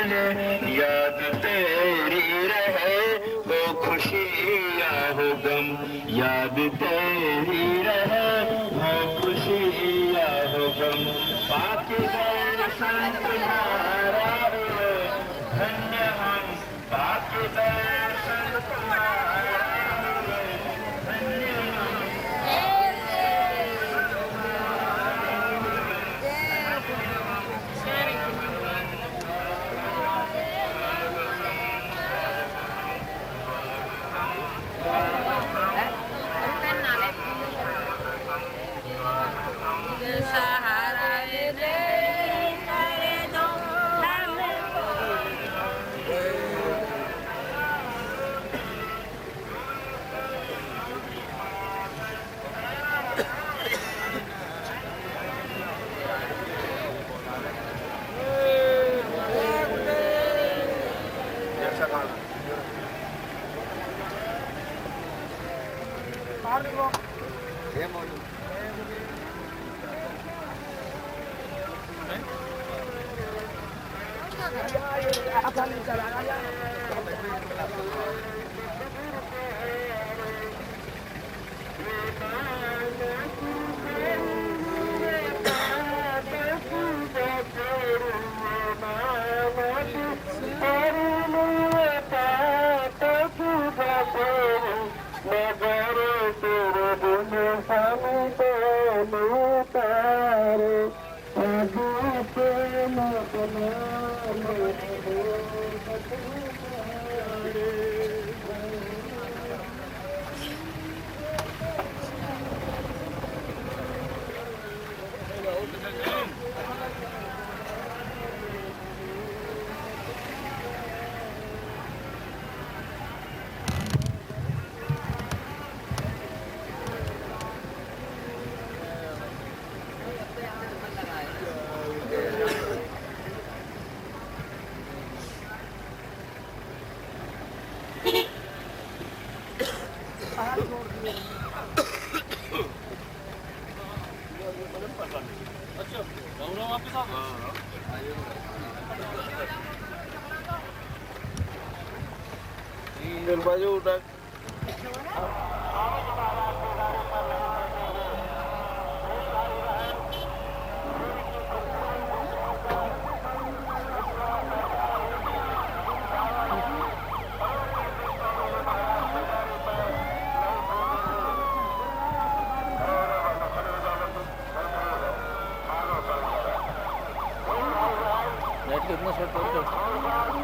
چلے یاد تیری رہے ہو خوشی یا ہو غم یاد تیری رہے ہو خوشی یا ہو غم باقی درشن تمہارا ہوئے دھنیہ ہم باقی درشن تمہارا ہوئے دھنیہ ہم baju udah net कितना शॉट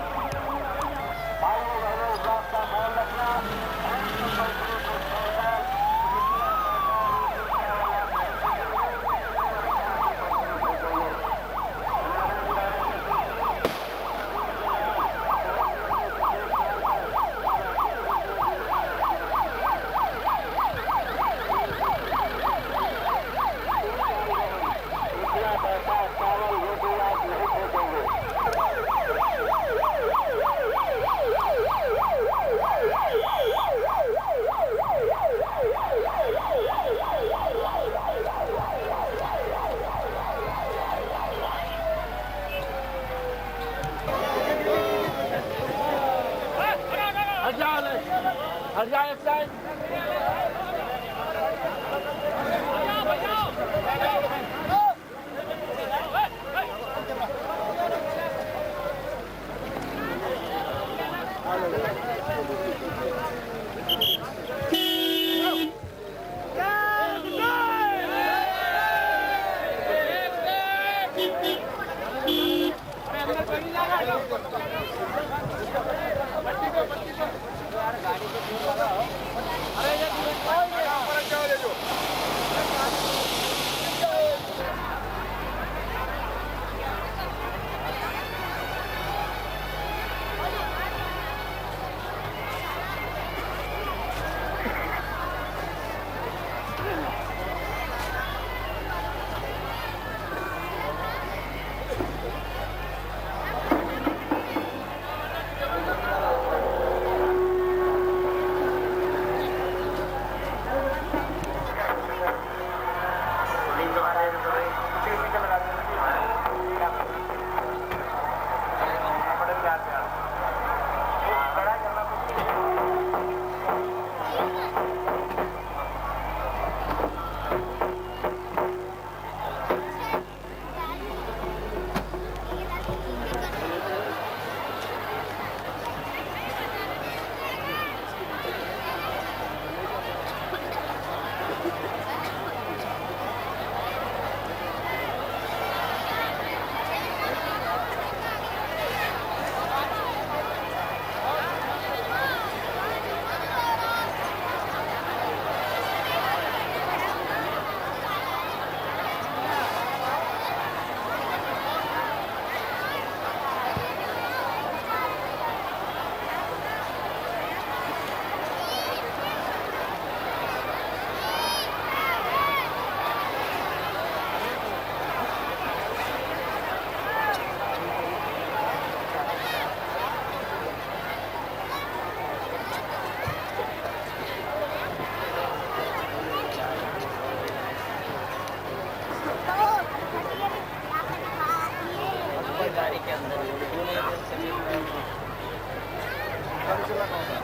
गाड़ी चलाना होता है।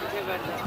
पीछे बैठ जाओ।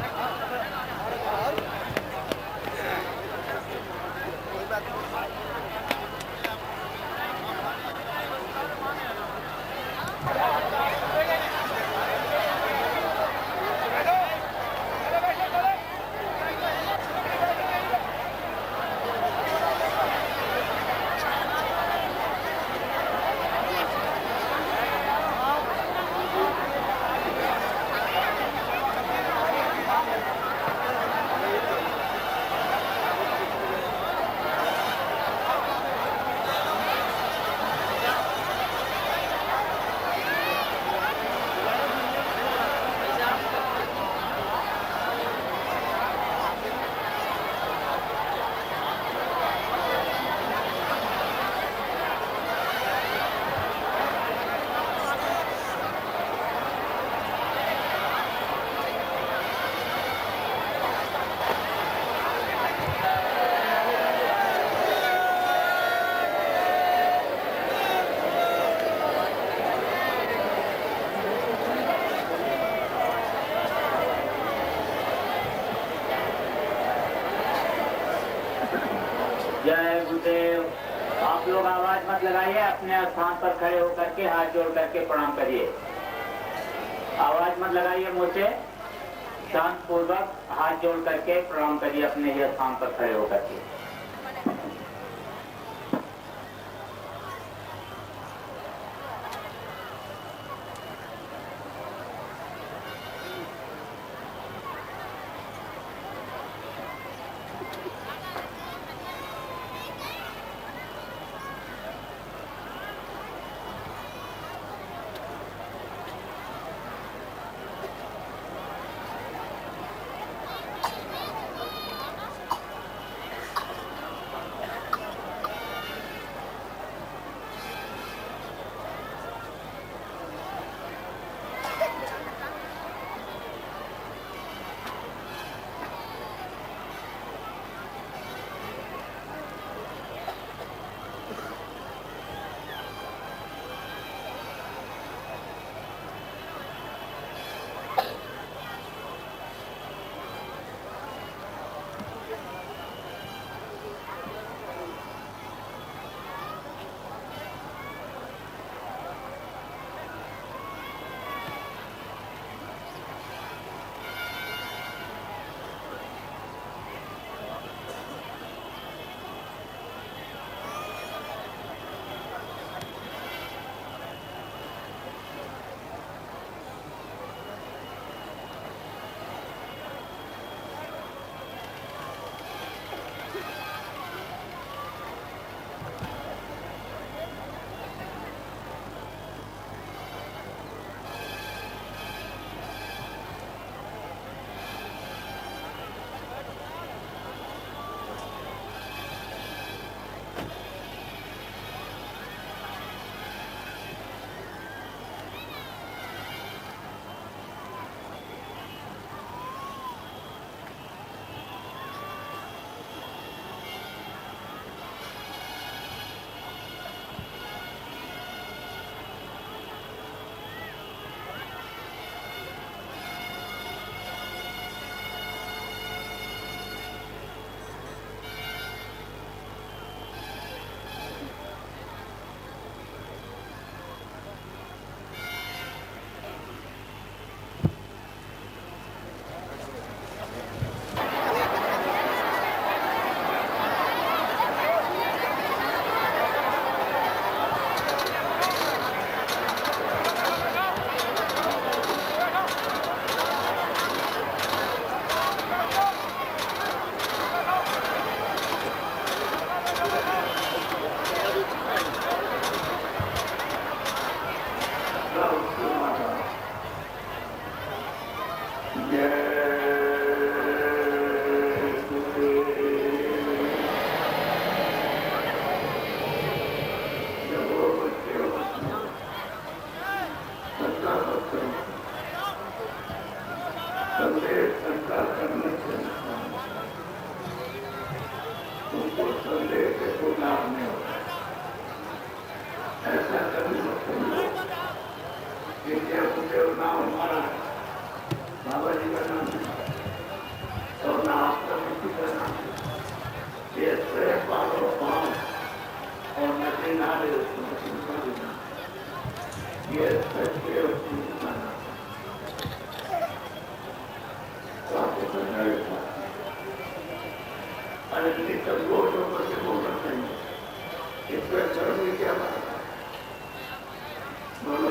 जय गुरुदेव। आप लोग आवाज मत लगाइए, अपने स्थान पर खड़े होकर के हाथ जोड़ करके प्रणाम करिए। आवाज मत लगाइए, मुंह से शांत पूर्वक हाथ जोड़ करके प्रणाम करिए अपने ही स्थान पर खड़े होकर के। کو سندے کے گزارنے ہو ایسا کبھی نام ہمارا بابا جی کا نام اور نہ آپ کا کسی کا نام یہ پالو پاؤں اور نشے نارے یہ سچے اس پہ کرنے کیا بات بولو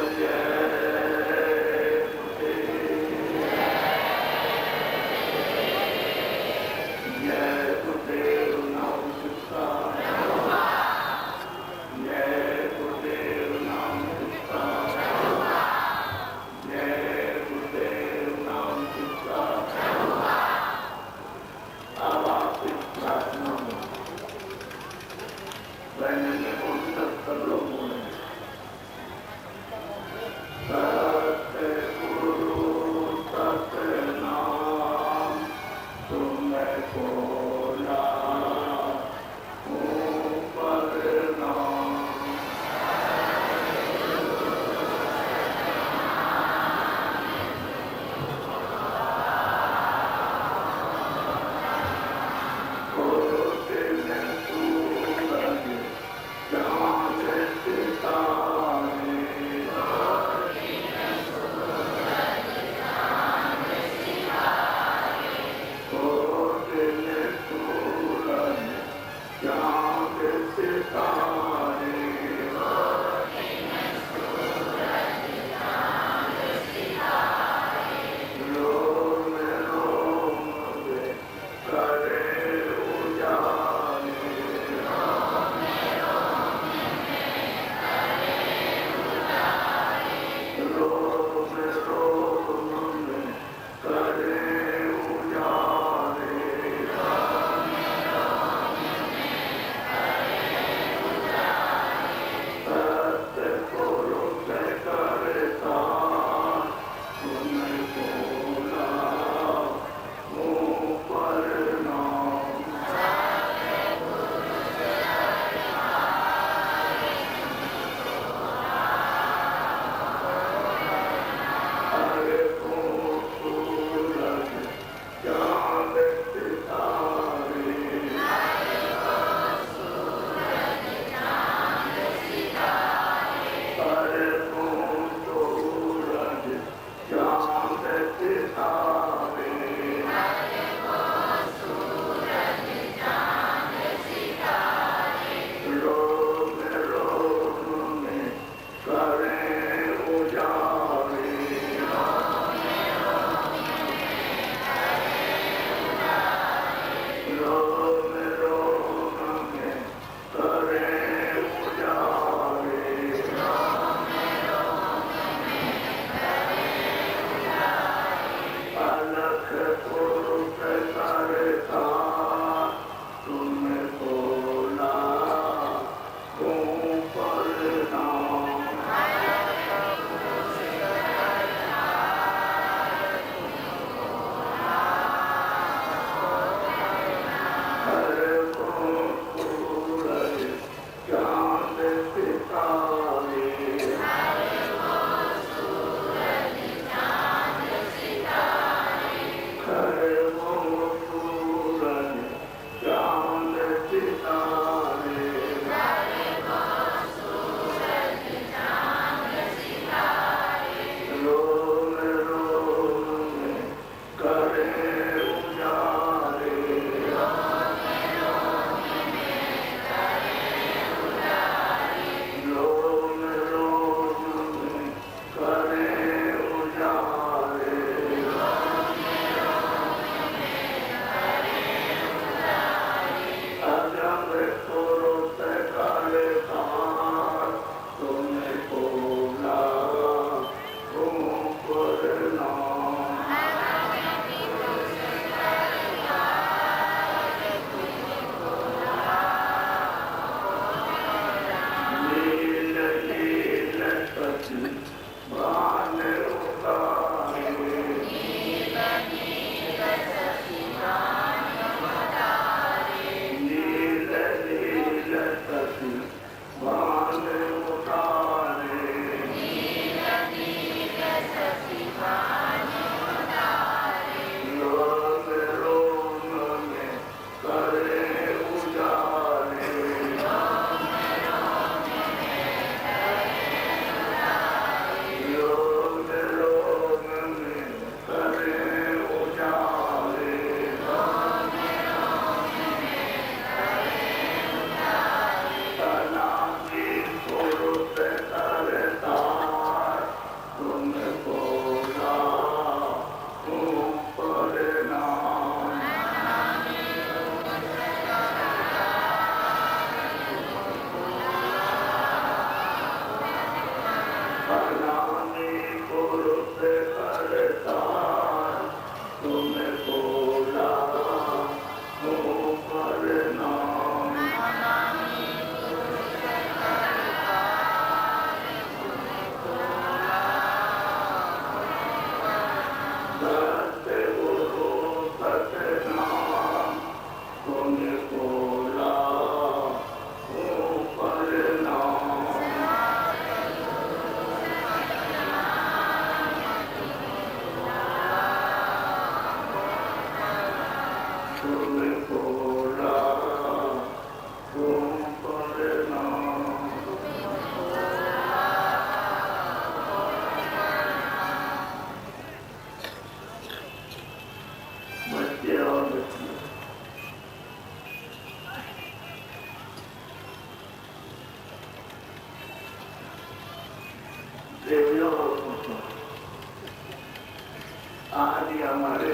आज ही हमारे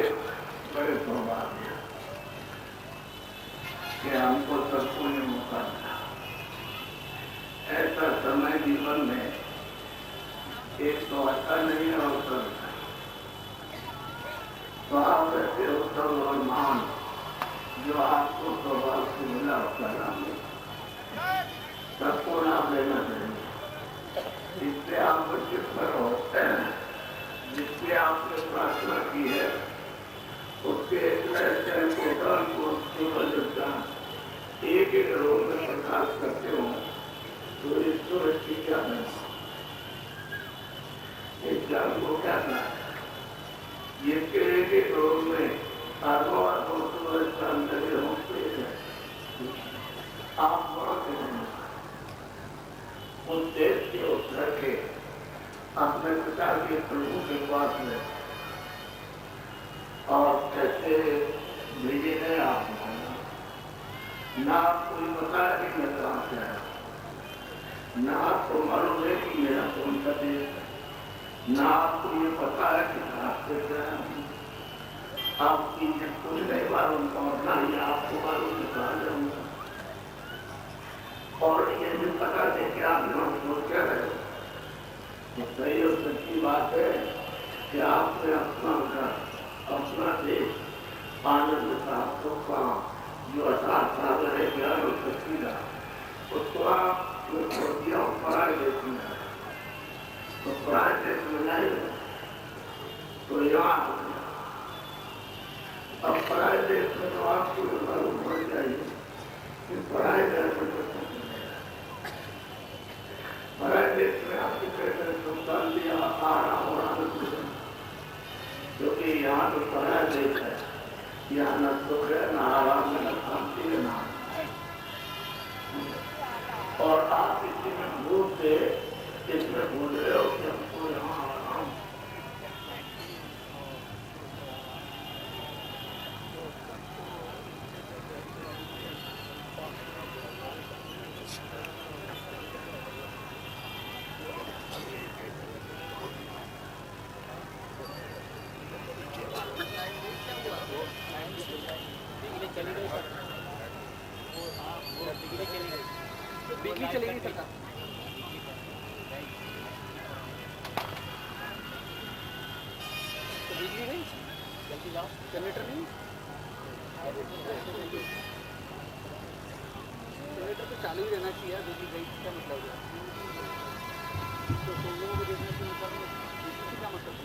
बड़े सौभाग्य कि हमको सबको ने मौका दिया। ऐसा समय जीवन में एक तो आता नहीं है अवसर तो आप ऐसे अवसर और मान जो आपको सौभाग्य से मिला उसका सबको नाम लेना चाहिए। इससे आप वंचित करो, जिससे आपने प्रार्थना की है उसके एक एक रोग में प्रकाश करते हो तो ईश्वर की क्या है, इस ज्ञान को क्या करना है? ये एक एक रोग में अरबों आप बहुत उस देश के उस रखे अपने पिता के प्रभु के पास में और कैसे भेजे गए आप ना आपको पता है कि मैं कहाँ से आया, ना आपको मालूम है कि मेरा कौन सा देश, ना आपको ये पता है कि रास्ते से आया हूँ, आपकी कुछ नहीं मालूम और ना ही आपको मालूम है कहाँ जाऊंगा। और ये भी पता है कि आप लोग सोच क्या रहे हो तो सही और सच्ची बात है कि आपने अपना देश आनंद का सुख का जो असार सागर है ज्ञान और शक्ति का उसको आपने छोड़ दिया और पराय देश में तो पराय देश में जाएंगे तो यहाँ अब पराय देश में तो आपको मालूम पड़ जाएगी कि पराय देश में पराय देश में आपके कैसे संस्थान दिया आराम और आनंद क्योंकि यहाँ तो पराय देश है, यहाँ न सुख है न आराम है न शांति है न और आप इसी में भूल से इसमें भूल रहे हो कि हमको यहाँ आराम बिजली चलेगी सरकार तो बिजली नहीं जल्दी लाओ जनरेटर नहीं जनरेटर तो चालू ही रहना चाहिए बिजली गई का मतलब है तो तुम लोगों को देखने से मतलब बिजली का मतलब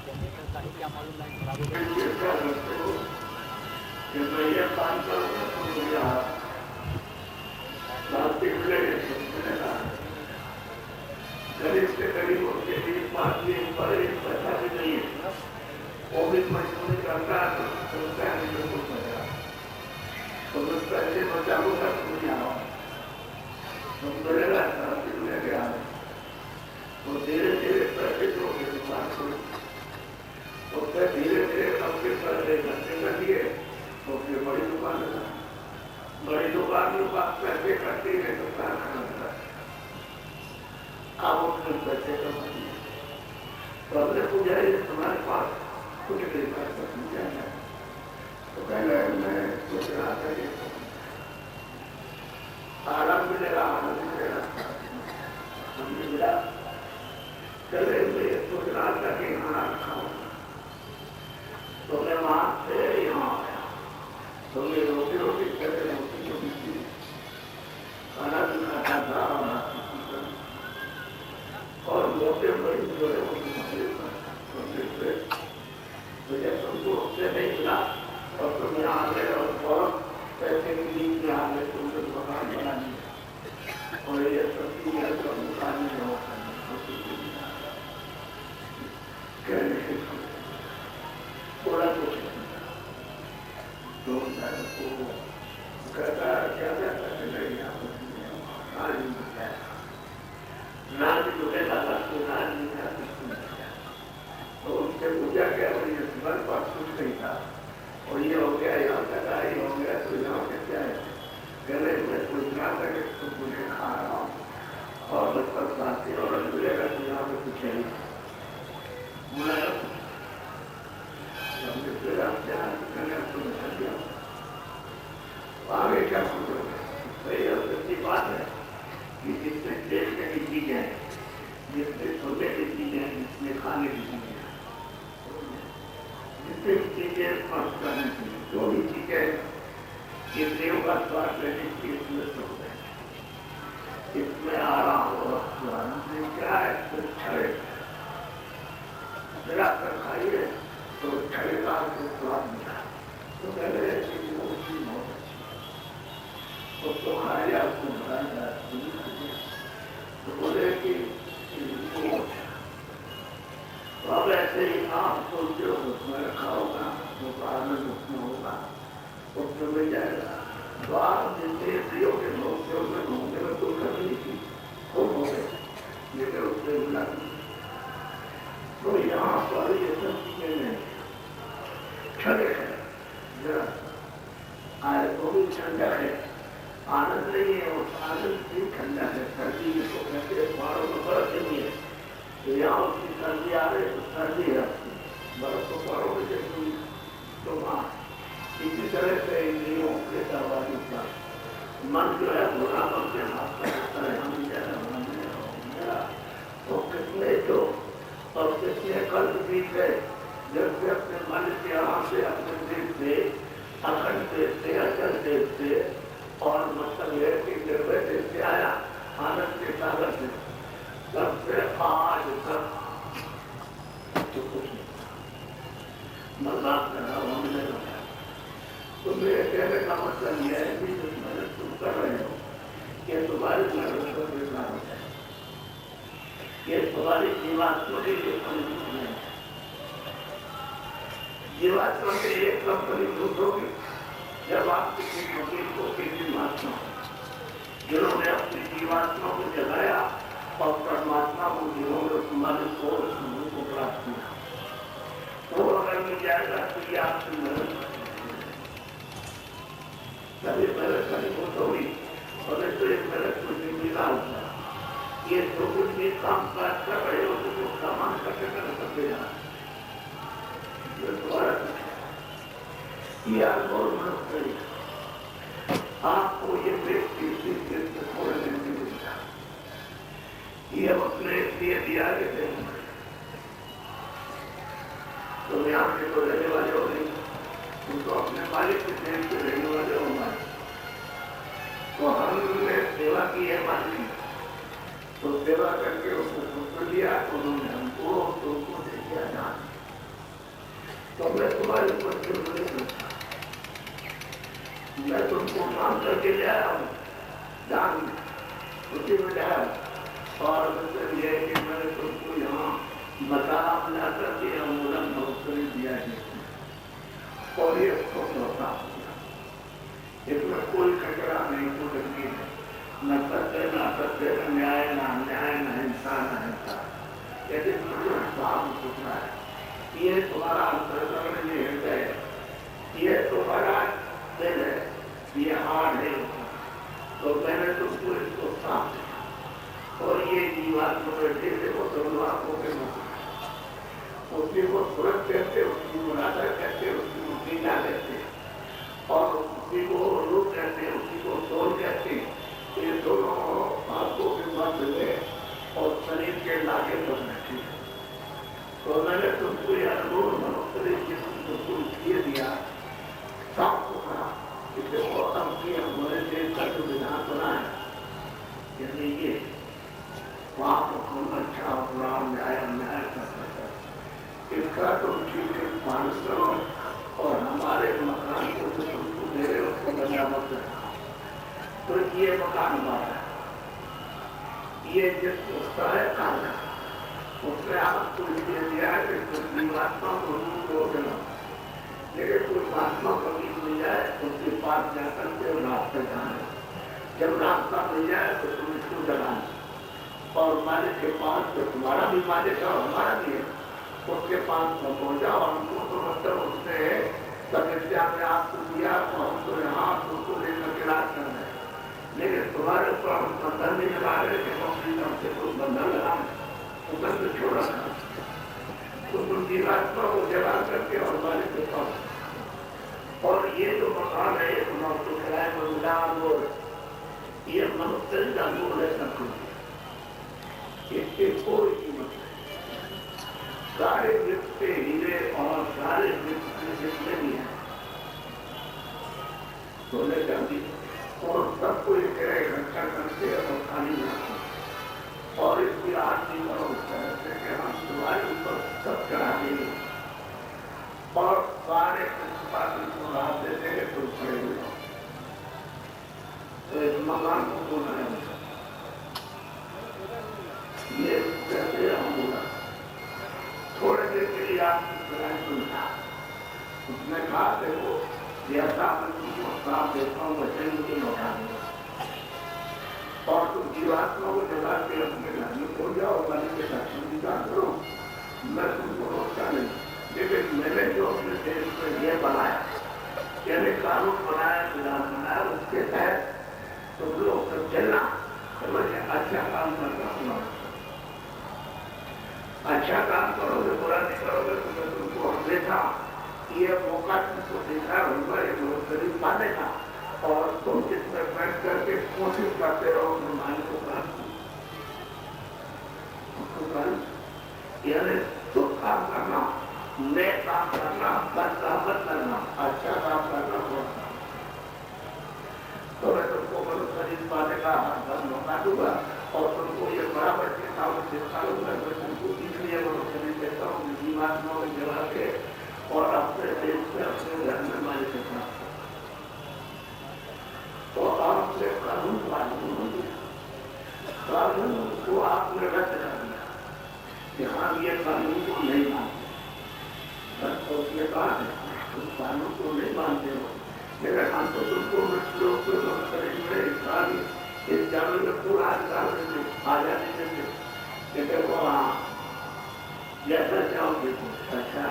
जनरेटर का क्या मालूम नहीं खराब हो गया कि मैं ये काम करूँगा तो मुझे गरीब से गरीब उसके लिए 5 दिन पर एक पैसा भी नहीं है वो भी मजदूरी करता है तो सोचता है मुझे कुछ बचा तो मैं पैसे बचाऊंगा तो मुझे आओ तो मिलेगा ट्राफिक में गया तो धीरे धीरे पैसे जो दुकान को उससे धीरे धीरे सबके पैसे इकट्ठे कर लिए तो फिर बड़ी दुकान में बात पैसे करती है दुकान आप उसमें पैसे कमा दिए तो हमने पूछा तुम्हारे पास कुछ नहीं पैसा पूछा है तो पहले मैं सोच रहा था कि आराम मिलेगा आनंद मिलेगा हमने मिला चले मैं सोच रहा था कि खाना खाऊंगा तो मैं वहां से यहाँ आया तो मैं रोटी पहले रोटी खाना भी खाता था और मोटे बड़ी जो है मुझे तुमको उससे नहीं मिला اور یہ سب دنیا کا مقابلہ نہ ہوتا ہے کہنے سے تھوڑا کچھ تو کہتا ہے کیا کہتا ہے نہیں ناج جو ہے لگا تو ناج نہیں تھا تو ان سے پوچھا کیا تمہارے پاس کچھ نہیں تھا اور یہ ہو گیا یہاں تک آئی ہو گیا تو یہاں سے کیا ہے پہلے میں کچھ نہ کرے تو مجھے کھا رہا ہوں اور بس پر ساتھی اور ملے گا تو یہاں پہ کچھ ہے آگے کیا سوچو بات ہے کہ جتنے دیکھنے کی چیزیں ہیں جتنے سونے کی چیزیں ہیں جتنے کھانے کی چیزیں ہیں جتنے چیزیں خرچ کرنے کی جو بھی چیزیں کتنے کا سواد لینے کی اس میں سوچ ہے اس میں آرام اور کیا ہے چھڑے میرا کر کھائیے تو چھڑے کا سواد ملا تو پہلے چیز بہت اچھی اس کو کھایا اس کو بنایا تو بولے کہ تو اب ایسے ہی آپ سوچتے ہو اس میں رکھا ہوگا تو آنند اس میں ہوگا اس میں مل جائے گا تو آپ جتنے پریوں کے لوگ سے میں گھومنے میں کوئی کمی نہیں تھی خوب ہو گئے لیکن اس سے ملا تو یہاں پر یہ سب چیزیں نہیں چھڑے ہے ذرا آئے وہ بھی ٹھنڈا ہے آنند نہیں ہے اور آنند بھی ٹھنڈا ہے سردی کو کہتے ہیں پہاڑوں میں برف نہیں ہے تو یہاں اس کی سردی آ رہی تو سردی ہے برف کو پہاڑوں میں جیسے تو وہاں اسی طرح سے انڈیوں کے دروازے کا من جو ہے برا من کے ہاتھ کا ہے ہم میرا تو کتنے جو اور کتنے قلب بھی تھے جب سے اپنے من کے یہاں سے اپنے دل سے اکھنڈ دیکھتے اچل دیکھتے اور مطلب یہ کہ نروے دیکھتے آیا آنند کے ساگر سے تب سے آج تک کچھ نہیں مذاق کرنا وہ مجھے لگا تو میرے کہنے کا مطلب یہ ہے کہ جو محنت تم کر رہے ہو یہ تمہاری محنت کا بیکار ہو جائے یہ تمہاری جیواتما کے لیے فلیط نہیں ہے جیواتما کے لیے کب فلیط ہوگی جب آپ کسی فقیر کو کسی مہاتما جنہوں نے اپنی جیواتما کو جگایا اور پرماتما کو جنہوں نے تمہارے کو پراپت کیا وہ اگر مل جائے گا تو یہ آپ سے محنت کبھی محنت کبھی بہت ہوگی اور تو ایک محنت کو زندگی ہوتا ہے یہ جو کچھ بھی کام کاج کر رہے ہو تو وہ سامان کر کے کر سکتے ہیں یہ دوبارہ یہ بہت محنت کری آپ کو یہ ویکتی سے تھوڑے دن میں ملتا یہ ہم اپنے لیے دیا دیتے ہیں تو یہاں کے تو رہنے والے ہو نہیں ان کو اپنے مالک کے دین سے رہنے والے ہو مالک تو ہم نے سیوا کی ہے مالک تو سیوا کر کے اس کو خود کر دیا انہوں نے ہم کو تو ان کو دے دیا جان تو میں تمہارے اوپر کیوں نہیں سوچا میں تم کو کام کر کے لے آیا ہوں جان اسی میں جایا اور مطلب یہ ہے کہ میں نے تم کو یہاں مطالعہ لا کر دیا مولن بہتری دیا ہے اور یہ اس کو سوچا ہو گیا اس میں کوئی کچرا نہیں کوئی گندگی نہیں نہ ستے نہ ستے نہ نیائے نہ انیائے نہ ہنسا نہ ہنسا یہ صاف ستھرا ہے یہ تمہارا انترکرن یہ ہردے ہے یہ تمہارا دل ہے یہ ہارڈ ہے تو میں نے تم کو اس کو صاف دیا اور یہ دیوار کو بیٹھے تھے وہ دونوں آنکھوں کے مطلب اس کی وہ صورت کہتے اس کی مرادہ کہتے اس کی مقیدہ کہتے اور اس کی وہ روح کہتے اس کی وہ سول کہتے یہ دونوں آنکھوں کے مطلب اور شریر کے لاگے پر بیٹھے تو میں نے تم کو یہ نور مختلف جسم کو کچھ یہ دیا صاف ستھرا اسے ختم کیا ہمارے دیش کا جو بدھان بنا ہے یعنی یہ وہاں کو اچھا قرآن نیائے کرتا ہے اس کا تم ٹھیک پانچ کرو اور ہمارے مکان کو جو تم کو دے رہے اس کو بنا مت کرنا تو یہ مکان ہمارا ہے یہ جس ہوتا ہے کھانا اس نے آپ کو یہ دیا ہے کہ کچھ جیواتما کو روح ہو گیا، لیکن کوئی مہاتما کبھی مل جائے اس کے پاس جا کر کے راستہ جانا، جب راستہ مل جائے تو تم اس کو جلانا، اور مالک کے پاس تو تمہارا بھی مالک ہے اور ہمارا بھی ہے، اس کے پاس پہنچ جاؤ، ہم کو تو مطلب اس نے سمسیا میں آپ کو دیا تو ہم تو یہاں کو لے کر کے راج کر رہے ہیں، لیکن تمہارے اوپر ہم بندھن نہیں لگا رہے کہ ہم اپنی طرف سے کوئی بندھن لگائیں، وہ بند چھوڑا تھا تو تم جیواتما کو جلا کر کے اور مالک کے پاس، اور یہ جو مکان ہے یہ تمہارے کو کرائے مزدار اور یہ منتری کا نور ہے سب کچھ، اس کی کوئی قیمت نہیں، سارے وقت کے ہیرے اور سارے وقت کے جتنے بھی ہیں سونے چاندی اور سب کو ایک اکٹھا کرتے اور خالی رکھتے اور اس کی آرتی کرو اس طرح سے کہ ہم تمہارے اوپر سب چڑھا دیں گے اور سارے کو رات دیتے ہیں تو کھڑے ہوئے ہو تو اس مکان کو بولا ہے یہ کہتے ہم بولا تھوڑے دیر کے لیے آپ کی سلائی سنتا اس نے کہا کہ وہ جیسا میں تم کو صاف دیتا ہوں ویسے ہی مجھے لوٹا دیں اور تم جیواتما کو جگا کے اپنے گھر میں ہو جاؤ والے کے ساتھ انتظار کرو، میں تم کو روکتا نہیں، لیکن میں نے جو اپنے دیش میں یہ بنایا یعنی قانون بنایا نظام بنایا اس کے تحت تم لوگ سب چلنا سمجھے اچھا کام کرنا ہوگا، اچھا کام کرو گے برا نہیں کرو گے تو میں تم کو دیکھا یہ موقع تم کو دیکھا ہوگا یہ بہت قریب پانے کا اور تم اس میں بیٹھ کر کے کوشش کرتے رہو مہمان کو یعنی سکھ کام کرنا، نیک کام کرنا، بد کام کرنا، اچھا کام کرنا پڑتا تو میں تم کو بہت قریب پانے کا موقع دوں گا اور تم کو یہ برابر دیتا ہوں سکھا لوں گا، میں تم کو اس لیے بہت قریب دیتا ہوں جیواتما کو جگا کے اور اپنے دیش سے اپنے گھر میں مالک کے ساتھ تو آپ نے قانون معلوم دیا، قانون کو آپ نے رد کر دیا کہ ہم یہ قانون کو نہیں مانتے، تو اس نے کہا تم قانون کو نہیں مانتے ہو لیکن ہم تو تم کو لوگ کو ساری اس جانور میں پورا ادھکار دیتے آزادی دیتے لیکن وہ جیسا چاہو گے اچھا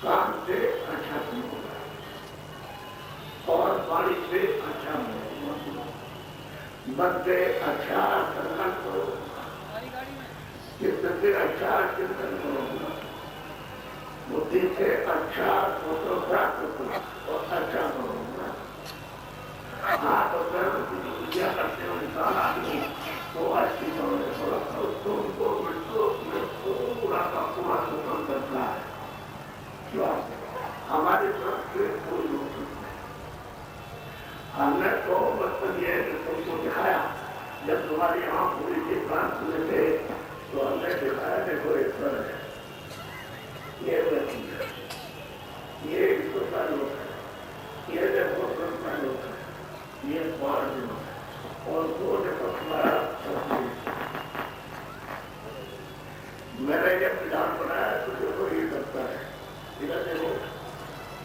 کام سے اچھا تم ہوگا اور بارش سے اچھا من سے اچھا سنگن کرو، چنتن سے اچھا چنتن کرو، بدھی سے اچھا سوچو پراپت کرو اور اچھا کرو، ہاتھ اور پیر کی جو پوجا کرتے ہو انسان آدمی تو اچھی کرو تھوڑا کرو تو ان کو پورا کا پورا سکون کرتا ہے، ہماری طرف سے کوئی روک نہیں، ہم نے تو مطلب یہ ہے کہ تم کو دکھایا جب تمہاری یہاں پوری کی کام سنے تھے تو ہم نے دکھایا دیکھو ایک سر ہے یہ وزیر ہے یہ ایک کا لوگ ہے یہ دیکھو سر کا لوگ ہے یہ پانچ دنوں ہے اور وہ دیکھو تمہارا میں نے جب پلان بنایا تو دیکھو یہ کرتا ہے ادھر دیکھو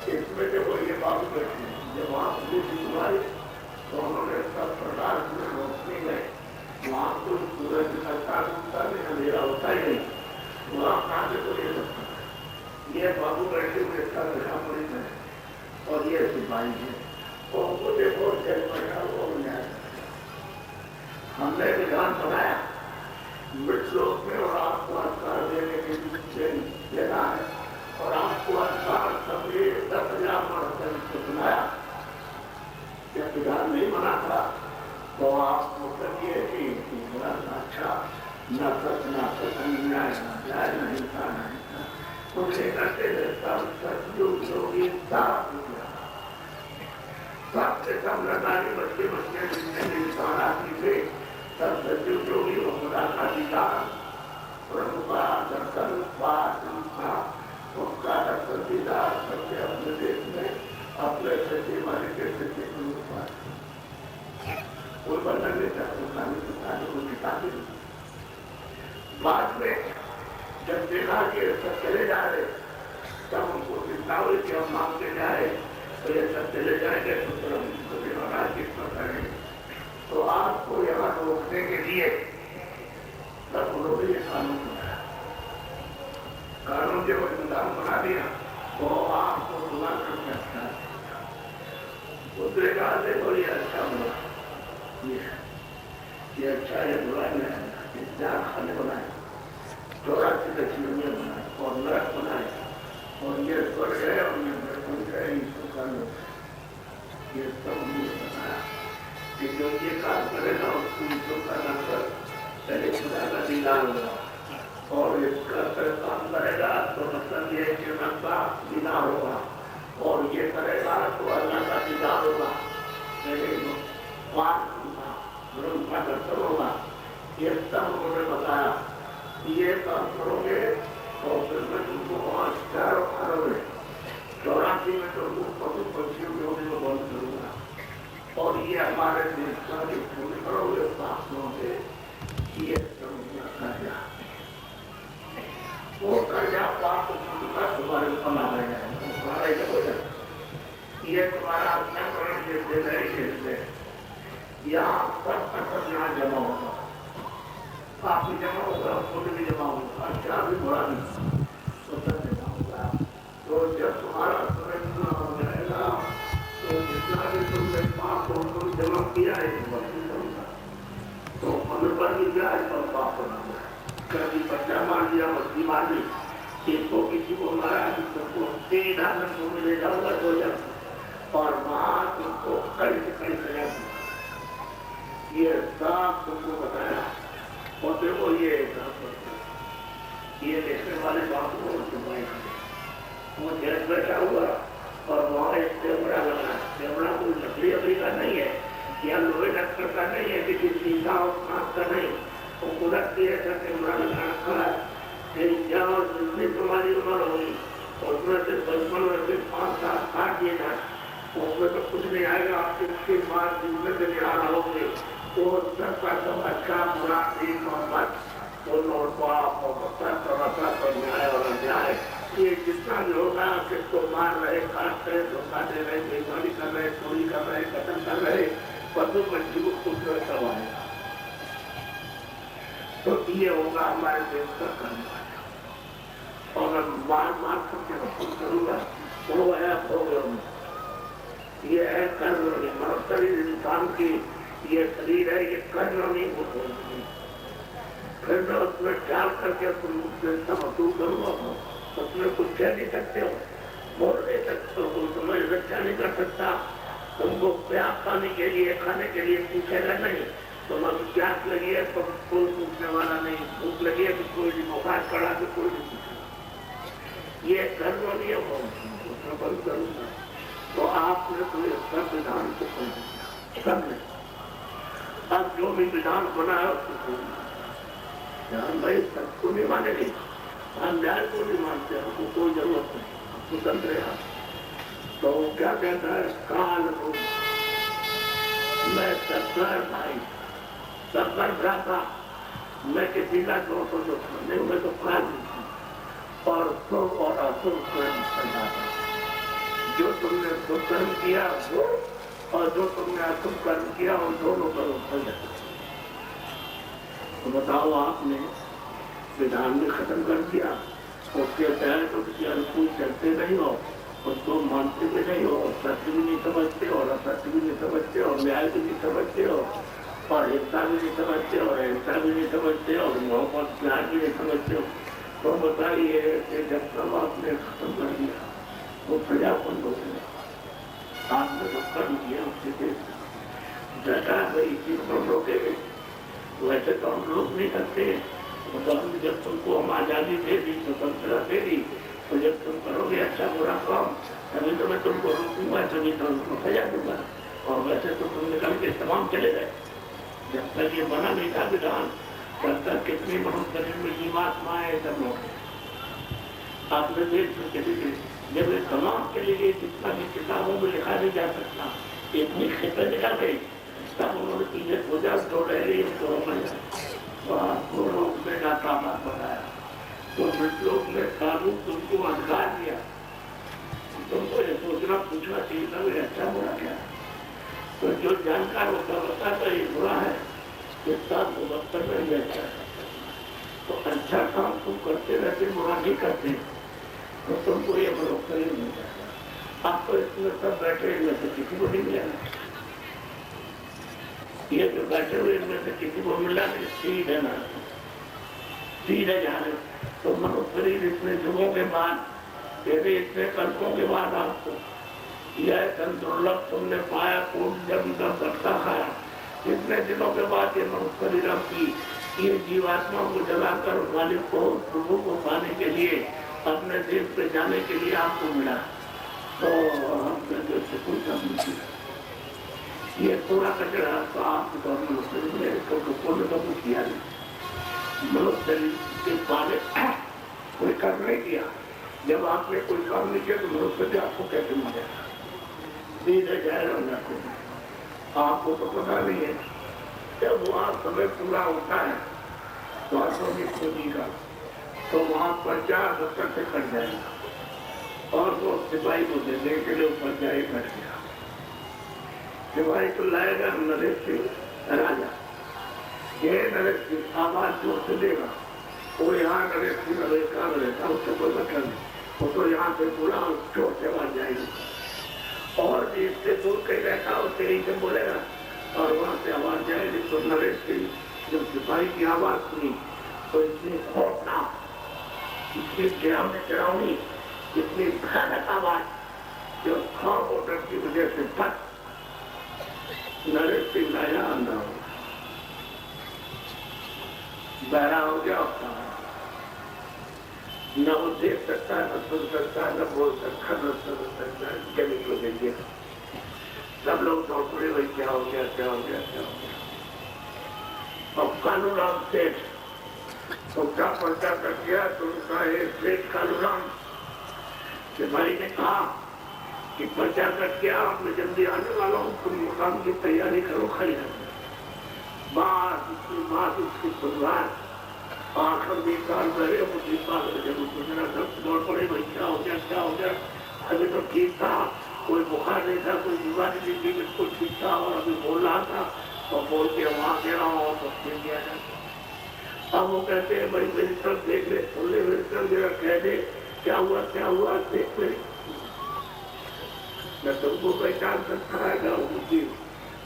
اس میں دیکھو یہ بابو بیٹھے ہیں جب وہاں پولیس تمہاری تو انہوں نے سب پردار میں روکنے گئے وہاں کوئی سورج نکلتا ڈوبتا نہیں اندھیرا ہوتا ہی نہیں وہاں کہاں سے کوئی یہ سکتا ہے یہ بابو بیٹھے ہوئے اس کا دکھا پڑی ہے اور یہ سپاہی ہے تو ان کو دیکھو جل بیٹھا وہ ہم نے ویدھان بنایا مٹ لوگ میں اور آپ کو ادھکار دینے کے لیے دینا ہے اور آپ کو ادھکار سبھی 10,000 مرتبہ کو سنایا جب ویدھان نہیں بنا تھا تو آپ کو کہیے کہ بڑا اچھا نہ سچ نہ پسند نہ جائے نہیں تھا نہیں تھا اسے کرتے رہتا سچ جو صاف سب سے کم لگانے بچے بچے جتنے بھی انسان آتی تھے سب سچو جو بھی وہ خدا کا دیدار پربھو کا درشن بات کا اس کا درشن دیدار سب سے اپنے دیش میں اپنے سچے والے کے سچے کوئی بندہ نہیں बेटा को किताबें। बाद में जब देखा कि सब चले जा रहे, तब उनको चिंता हुई कि हम मांगते जाए तो ये सब चले जाएंगे तो फिर हम कभी महाराज कितना करेंगे। तो आपको यहाँ रोकने के लिए तब उन्होंने ये कानून बनाया। कानून जब संविधान बना दिया तो आपको सुना कर सकता है। उद्रेगा देखो ये अच्छा हुआ, ये अच्छा है, बुरा नहीं, जहाँ खाने बनाए, 84 दक्षिणियाँ बनाए और नरक बनाए, और ये स्वर्ग है और ये नरक है, इसको कानून ये सब मुझे बताया कि जो ये काम करेगा उसको ईश्वर का नंबर पहले खुदा का दीदार होगा, और इसका काम करेगा तो मतलब ये कि नंबा दीदार होगा, और ये करेगा तो अल्लाह का दीदार होगा, पहले पाठ होगा, धर्म का दर्शन होगा। ये सब उन्होंने बताया, ये काम करोगे और फिर मैं तुमको 4 करोगे, 84 में तुमको पशु पक्षियों के होने को बंद करूंगा, और ये हमारे देश का जो पूरे करोगे शास्त्रों से ये कर्जा, वो कर्जा पाप तुम्हारे ऊपर आ जाएगा, ये तुम्हारा अपना करण जैसे नहीं, यहाँ सब कसर यहाँ जमा होगा, पाप भी जमा होगा, पुण्य भी जमा होगा, अच्छा भी बुरा भी तो सब जमा होगा। तो जब तुम्हारा समय पूरा हो जाएगा तो जितना भी तुमने पाप हो तुम जमा किया है तो मन पर भी जाए पर पाप बना, कभी बच्चा मार दिया, मछली मार दी, इसको किसी को मारा, सबको सीधा को मिलेगा हो जाता, और वहां तुमको कड़ी से कड़ी सजा दी। ये सब तुमको बताया, और देखो ये देखने वाले बात को वो जेल बैठा हुआ और वहाँ एक कैमरा लगा, कैमरा कोई लकड़ी अकड़ी का नहीं है या लोहे डॉक्टर का नहीं है, किसी सीधा और कांच का नहीं, वो कुदरती ऐसा कैमरा लगा रखा है। जितनी तुम्हारी उम्र होगी उसमें से 55 में से 5 साल काट दिए जाए, उसमें तो कुछ नहीं आएगा, आप इसके बाद जिसमें से निराला होंगे तो सबका सब अच्छा बुरा ठीक मोहम्मद न्याय और अन्याय ये जितना भी होगा, किसको मार रहे, काट रहे, धोखा दे रहे, बेईमानी कर रहे, चोरी कर रहे, कत्ल कर रहे, पशु पंछी को कुछ सब आएगा। तो ये होगा हमारे देश का करने वाला, और हम मार करके रसूल करूंगा, वो है प्रोग्राम, ये है कर्म। मानव शरीर इंसान की ये शरीर है, ये कर्म नहीं होती, फिर मैं उसमें ख्याल करके तुम सब वसूल करूंगा, उसमें कुछ कह नहीं सकते हो, बोल नहीं सकते हो, कोई तुम्हें रक्षा नहीं कर सकता, तुमको प्यास पाने के लिए खाने के लिए पूछेगा नहीं, तुम्हें प्यास लगी है तो कोई पूछने वाला नहीं, भूख लगी है तो कोई नहीं, बुखार पड़ा तो कोई नहीं पूछेगा। ये कर्म नहीं हो, उसमें बंद करूंगा। तो आपने तो ये सब विधान को समझ सब अब जो भी विधान बनाया उसको भाई सबको नहीं मानेंगे, हम न्याय को नहीं मानते, हमको कोई जरूरत नहीं, स्वतंत्र है। तो क्या कहता है, काल को मैं सत्तर भाई, सत्तर भ्राता, मैं किसी का दोस्त नहीं, मैं तो काल और शुभ और अशुभ कर्म करता था। जो तुमने शुभ कर्म किया वो, और जो तुमने अशुभ कर्म किया उन दोनों पर फल जाता। तो बताओ, आपने विधान भी खत्म कर दिया, उसके तहत उसके अनुकूल चलते नहीं हो, उसको मानते भी नहीं हो, सत्य भी नहीं समझते हो, और असत्य भी नहीं समझते हो, न्याय भी नहीं समझते हो, और हिंसा भी नहीं समझते हो, अहिंसा भी नहीं समझते हो, मोहब्बत प्यार भी नहीं समझते हो। तो बताइए कि जब तक आपने खत्म कर दिया तो प्रजापन हो गया, आपने जो कर्म किया उससे जैसा भाई इसी को हम रोकेंगे, वैसे तो हम रोक नहीं सकते। तो हम जब तुमको हम आजादी दे दी, स्वतंत्रता दे दी, तो जब तुम करोगे अच्छा बुरा काम, तभी तो मैं तुमको रोकूंगा, तभी तो तुमको सजा दूंगा। और वैसे तो तुम निकल के तमाम चले गए। जब तक ये बना नहीं था विधान, तब तक कितनी मनुष्य में जीवात्माएं सब लोग आपने देख चली। जब ये तमाम के लिए जितना भी किताबों में लिखा नहीं जा सकता, इतनी खितें निकल गई तब उन्होंने पीछे पूजा तो रहे तो में गाता बात बताया तो लोग ने कानून तुमको अधिकार दिया, तुमको ये सोचना पूछना चाहिए था ये अच्छा बुरा क्या। तो जो जानकार होता बताता ये बुरा है, इस साल को बख्तर में ये अच्छा है। तो अच्छा काम तुम करते रहते, बुरा नहीं करते, तो तुमको ये भरोसा ही नहीं जाता। आप तो इसमें सब बैठे इनमें से किसी को नहीं मिला, ये जो बैठे हुए इनमें से किसी को मिला नहीं, सीधे ना सीधे जाने। तो मनुष्य शरीर इतने युगों के बाद, यदि इतने कल्पों के बाद आपको यह कल दुर्लभ तुमने पाया, कूट जब भटका खाया, इतने दिनों के बाद ये मनुष्य शरीर आपकी ये जीवात्मा को जलाकर मालिक को प्रभु को पाने के लिए अपने देश पे जाने के लिए आपको मिला। तो हमने जो सुकून का ये पूरा कचरा तो आपको पुण्य का कुछ किया नहीं, मनुष्य शरीर के पाने कोई कर्म नहीं किया। जब आपने कोई काम नहीं किया तो मनुष्य से आपको कैसे मिलेगा, सीधे जाएगा आपको तो पता नहीं है। जब वहाँ समय पूरा होता है का, तो वहाँ प्रचार दफ्तर से कट जाएगा और वो सिपाही को देने के लिए ऊपर जाए बैठ गया। सिपाही को लाएगा नरेश सिंह राजा, ये नरेश सिंह आवाज जोर से देगा, वो यहाँ नरेश सिंह कहाँ रहता उससे कोई मतलब नहीं, वो तो यहाँ से पूरा जोर से आवाज जाएगी। और जिससे दूर कहीं रहता उससे यही से बोलेगा और वहां से आवाज जाएगी। तो नरेश सिंह जब सिपाही की आवाज सुनी तो इतनी खौफनाक, इतनी डरावनी, इतनी भयानक आवाज जो खौफ और डर की वजह से फट नरेश सिंह लाया अंदर बहरा हो गया, न वो देख सकता है, न सुन सकता है, न बोल सकता, न समझ सकता है, जमीन को देखिए। सब लोग दौड़ पड़े, भाई क्या हो गया, क्या हो गया, क्या हो गया। अब कालूराम सेठ तो क्या पर्चा कर दिया, तो उनका एक सेठ कालूराम सिपाही ने कहा कि पर्चा कट गया, मैं जल्दी आने वाला हूँ, तुम मुकाम की तैयारी करो, खड़ी बात उसकी बात उसकी सुनवार आखिर भी काल करे मुझे दौड़ पड़े, भाई क्या हो गया, क्या हो गया। अभी तो ठीक था, कोई बुखार नहीं था, कोई बीमारी नहीं थी, बिल्कुल ठीक था और अभी बोल रहा था और बोल के वहां गया और तो फिर गया था। अब वो कहते हैं भाई मेरी तरफ देख ले, सुन ले, मेरी तरफ जरा कह दे क्या हुआ, क्या हुआ, देख ले। न तुमको पहचान सकता है, न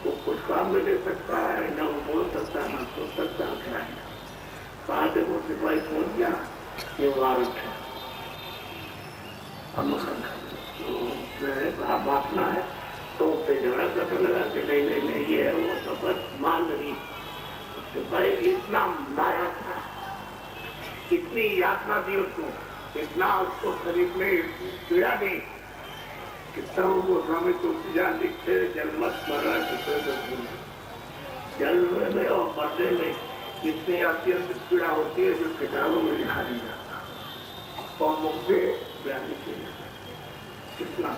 वो कुछ काम में ले सकता है, न वो बोल सकता है, न सोच सकता है। कहा से वो सिपाही पहुंच गया, ये वार उठा बांटना है तो उससे झगड़ा करने लगा कि नहीं नहीं नहीं ये वो तो बस मान रही। सिपाही इतना मारा था, इतनी यातना दी उसको, इतना उसको शरीर में पीड़ा दी कि तब वो स्वामी तुलसीदास लिखते जन्मत मरा जन्म में और मरने में इतनी अत्यंत पीड़ा होती है जो किताबों में लिखा नहीं जाता और मुझे बयान किया कितना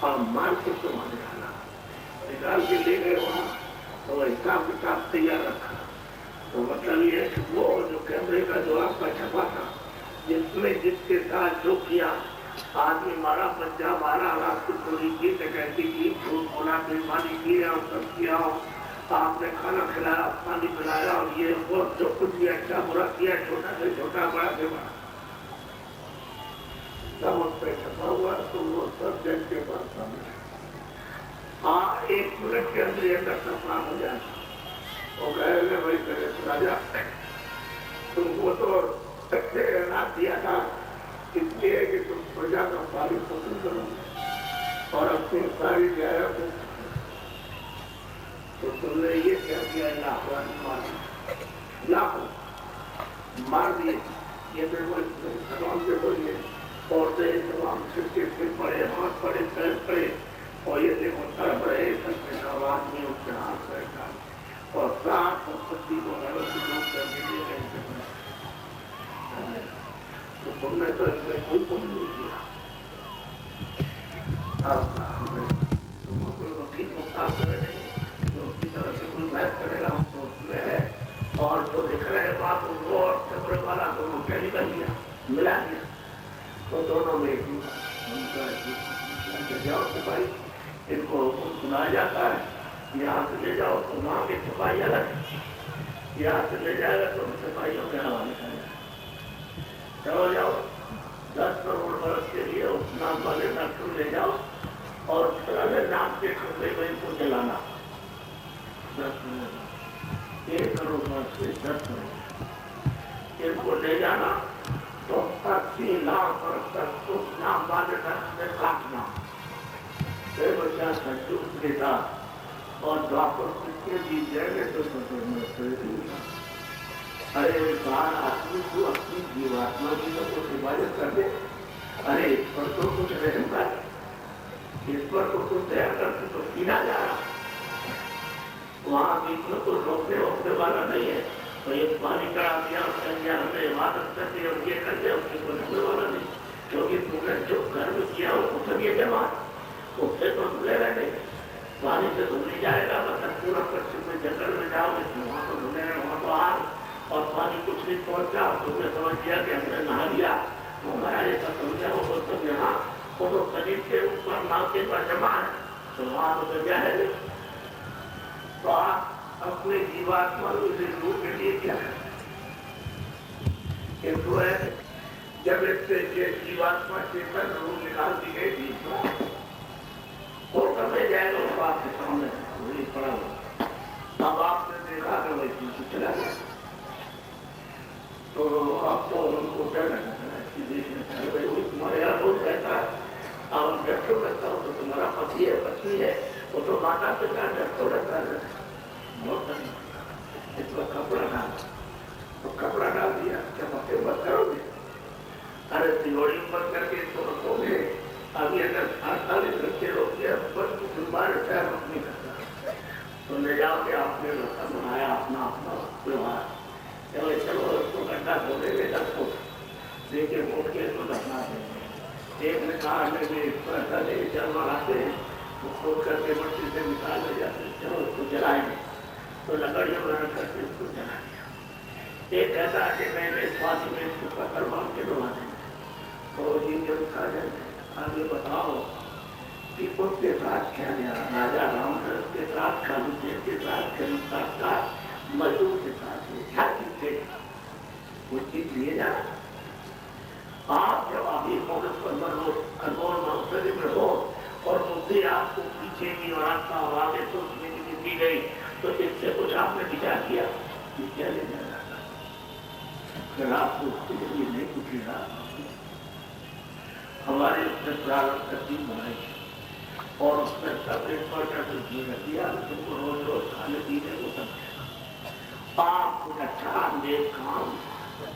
और मार के तो वहां निकाल के ले गए वहां, तो हिसाब किताब तैयार रखा। तो मतलब ये है कि वो जो कैमरे का जो आपका छपा था, जिसमें जिसके साथ जो किया, आदमी मारा, बच्चा मारा, रात को चोरी की, डकैती की, झूठ बोला, बेईमानी की और सब किया, आपने खाना खिलाया, पानी पिलाया और ये वो जो कुछ भी अच्छा बुरा किया, छोटा से छोटा, बड़ा से बड़ा सब उस पर छपा हुआ। तो वो सब जन के पास सामने, हाँ 1 मिनट के अंदर सपना हो जाए। वो कहे भाई राजा तुमको तो रात दिया था इसलिए कि तुम प्रजा का पालन पोषण करो और अपनी सारी जाया तो तुमने ये क्या किया, लाखों मार दिए। ये तमाम से बोलिए और तमाम सिर पड़े, हाथ पड़े, पैर पड़े और ये देखो तरफ रहे सब आदमी उसके हाथ बैठा और सात संपत्ति को तो तुमने तो इसमें कोई पुण्य नहीं किया। तुमको कोई वकील मुक्ता करे नहीं, तो उसकी तरफ मेहनत करेगा तो उसमें है, और जो दिख रहे बात वो और चक्र वाला दोनों केमिकल लिया मिला दिया, तो दोनों में जाओ सिपाही, इनको सुनाया जाता है, यहाँ से ले जाओ तो वहाँ की सिपाही अलग, यहाँ से ले जाएगा तो सिपाहियों के हवाले करेगा। चलो जाओ 10 करोड़ वर्ष के लिए उस नाम वाले डॉक्टर ले जाओ और सारे नाम के खंभे में इनको जलाना। 10 करोड़ 1 करोड़ वर्ष से 10 करोड़ इनको ले जाना तो 80 लाख वर्ष तक उस नाम वाले डॉक्टर में काटना। बच्चा सच्चू देता और द्वापर कितने जीत जाएंगे तो अरे बाहर आदमी को अपनी जीवात्मा की तो हिफाजत कर दे। अरे इस पर तो कुछ रहम कर, इस पर तो कुछ दया करके तो पीना जा रहा, वहाँ बीच में तो रोकने रोकने वाला नहीं है। तो ये पानी करा दिया हमने इबादत कर दी और ये कर दिया, उसके को रोकने वाला नहीं, क्योंकि तुमने जो कर्म किया उसको ये जमा उससे तो मिलेगा नहीं। पानी से धुल नहीं जाएगा, मतलब पूरा पश्चिम में जंगल में जाओगे तो वहाँ तो धुलेगा, वहाँ तो आग और पानी कुछ नहीं पहुंचा, तुमने समझ लिया कि हमने नहा लिया, तो हमारा ये सब समझा वो सब यहाँ वो तो शरीर के ऊपर नाके पर जमा है, तो वहाँ तो क्या है। तो आप अपने जीवात्मा रूप के लिए क्या है, किंतु है जब इससे ये जीवात्मा चेतन रूप निकाल दी गई थी वो कभी जाएगा उस बात के सामने वही पड़ा हुआ। अब आपने देखा कि वही चीज चला गया, तो आपको उनको क्या करना है, वही तुम्हारे यहाँ रोज रहता है, अब हम डॉक्टर रहता हो तो तुम्हारा पति है, पत्नी है, वो तो माता पिता डॉक्टर रहता है, बहुत इतना कपड़ा डाल तो कपड़ा डाल दिया, क्या पत्ते मत करोगे, अरे तिलोड़ी बंद करके इसको रखोगे। अभी अगर 48 घंटे रोक दिया बस बीमार रहता है, नहीं करता तो ले जाओगे, आपने रस्ता बनाया अपना अपना व्यवहार, चलो चलो उसको गड्ढा खोलेंगे 10 फुट, देखिए वोट के इसको दफना देंगे। एक ने कहा हमें पैसा दे चल बनाते हैं, उसको करके मट्टी से निकाल ले जाते, चलो उसको जलाएंगे, तो लकड़ियों में करके उसको जला दिया। एक कहता है कि मैंने स्वास्थ्य में इसको पकड़ बांध के डुबा देंगे, तो जी जब खा जाएंगे। आगे बताओ कि उसके साथ क्या गया, राजा रामचंद्र के साथ, खालूदेव के साथ, मजदूर के साथ क्या चीज थे, वो चीज लिए जा। आप जब अभी अनमोल महोत्सव में हो और बुद्धि आपको पीछे की और आपका आगे सोचने की दी गई, तो इससे कुछ आपने विचार किया कि क्या ले जाना, अगर आपको उसके लिए नहीं पूछेगा। हमारे उसने प्रारंभ तरतीब बनाई और उसने सब एक दिया, तुमको रोज रोज खाने पीने को सब आप कुछ अच्छा नेक काम,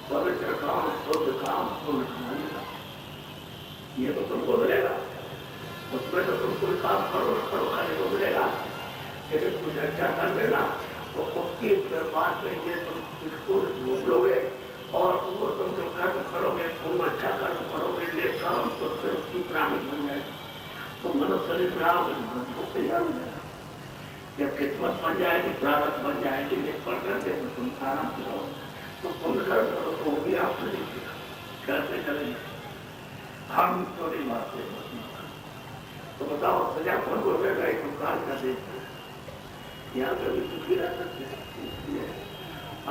पवित्र काम, शुद्ध काम, पूर्ण कमाएगा, ये तो तुमको मिलेगा, उसमें तो तुम कोई काम करो खाने को मिलेगा, लेकिन कुछ अच्छा कर लेना तो उसकी बात में ये तुम इसको ढूंढ लोगे और वो तुम जो कर्म करोगे तुम अच्छा कर्म करोगे, ये काम तो फिर उसकी प्राणी बन जाएगी, तो मनुष्य तैयार हो जाएगा। जब किस्मत बन जाएगी, प्रारब्ध बन जाएगी, निष्फल कर दे तो तुम आराम से रहो, तो पुण्य कर्म करो तो भी आप नहीं सीखा कैसे करेंगे, हम तो नहीं मारते। तो बताओ सजा कौन को देगा, एक काल का देख यहाँ कभी सुखी रह सकते हैं।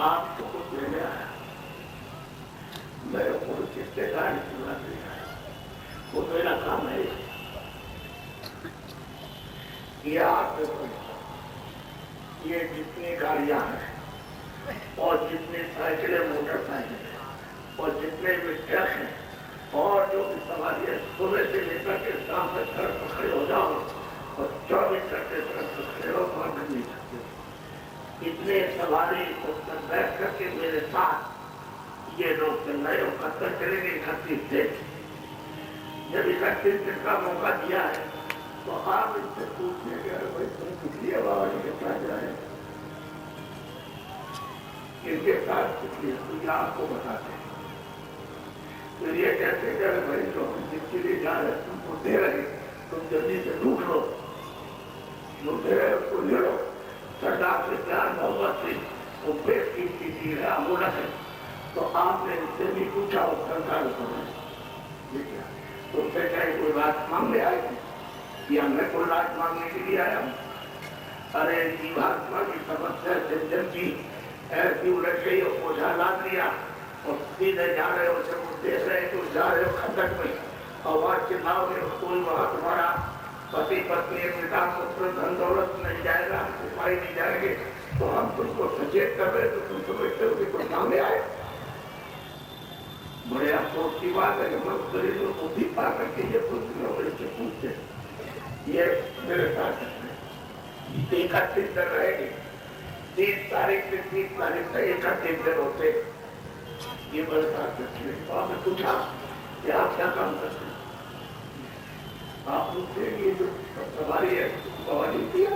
आपको कुछ ले गया मेरे को किसके कार्य पूरा किया, वो मेरा काम है। ये जितनी गाड़ियां हैं और जितनी साइकिलें, मोटरसाइकिल और जितने भी ट्रक हैं और जो भी सवारी है, सुबह से लेकर के शाम तक सड़क पर खड़े हो जाओ और 24 घंटे सड़क पर खड़े हो, वहां कर नहीं सकते। इतने सवारी उस पर बैठ करके मेरे साथ ये लोग चल रहे हो, कब तक चलेंगे 31 दिन। जब 31 दिन का मौका दिया है तो आप इससे पूछने के भाई तुम कितनी बाबा जी के साथ जाए, इनके साथ कितनी तो आपको बताते हैं। तो ये कहते हैं भाई तो हम जिसके लिए जा रहे तुमको दे रहे, तुम जल्दी से लूट लो, जो दे रहे उसको ले लो, सरदार से प्यार मोहब्बत से वो बेशकीमती चीज है, अमूलक है। तो आपने इससे भी पूछा और सरकार तो उससे चाहे कोई बात मांगने आए थे कि हमने कोई राज मांगने के लिए आया हूँ। अरे जीवात्मा की समस्या सिंचन की ऐसी उलझ गई और पोछा ला दिया और सीधे जा रहे हो, जब वो देख रहे तो जा रहे हो खंडक में, आवाज चिल्लाओगे कोई वहां तुम्हारा पति पत्नी पिता पुत्र धन दौलत नहीं जाएगा, सिपाही नहीं जाएंगे, तो हम तुमको सचेत कर रहे तो तुम समझते हो कि कोई सामने आए। बड़े अफसोस की बात है कि मनुष्य जो बुद्धि पा करके ये पूछते ये मेरे साथ 31 दिन रहेंगे, 30 तारीख से 30 तारीख तक 31 दिन होते, ये मेरे साथ तो आपने पूछा कि आप क्या काम करते हैं? आप पूछते ये जो सवारी है बाबाजी दिया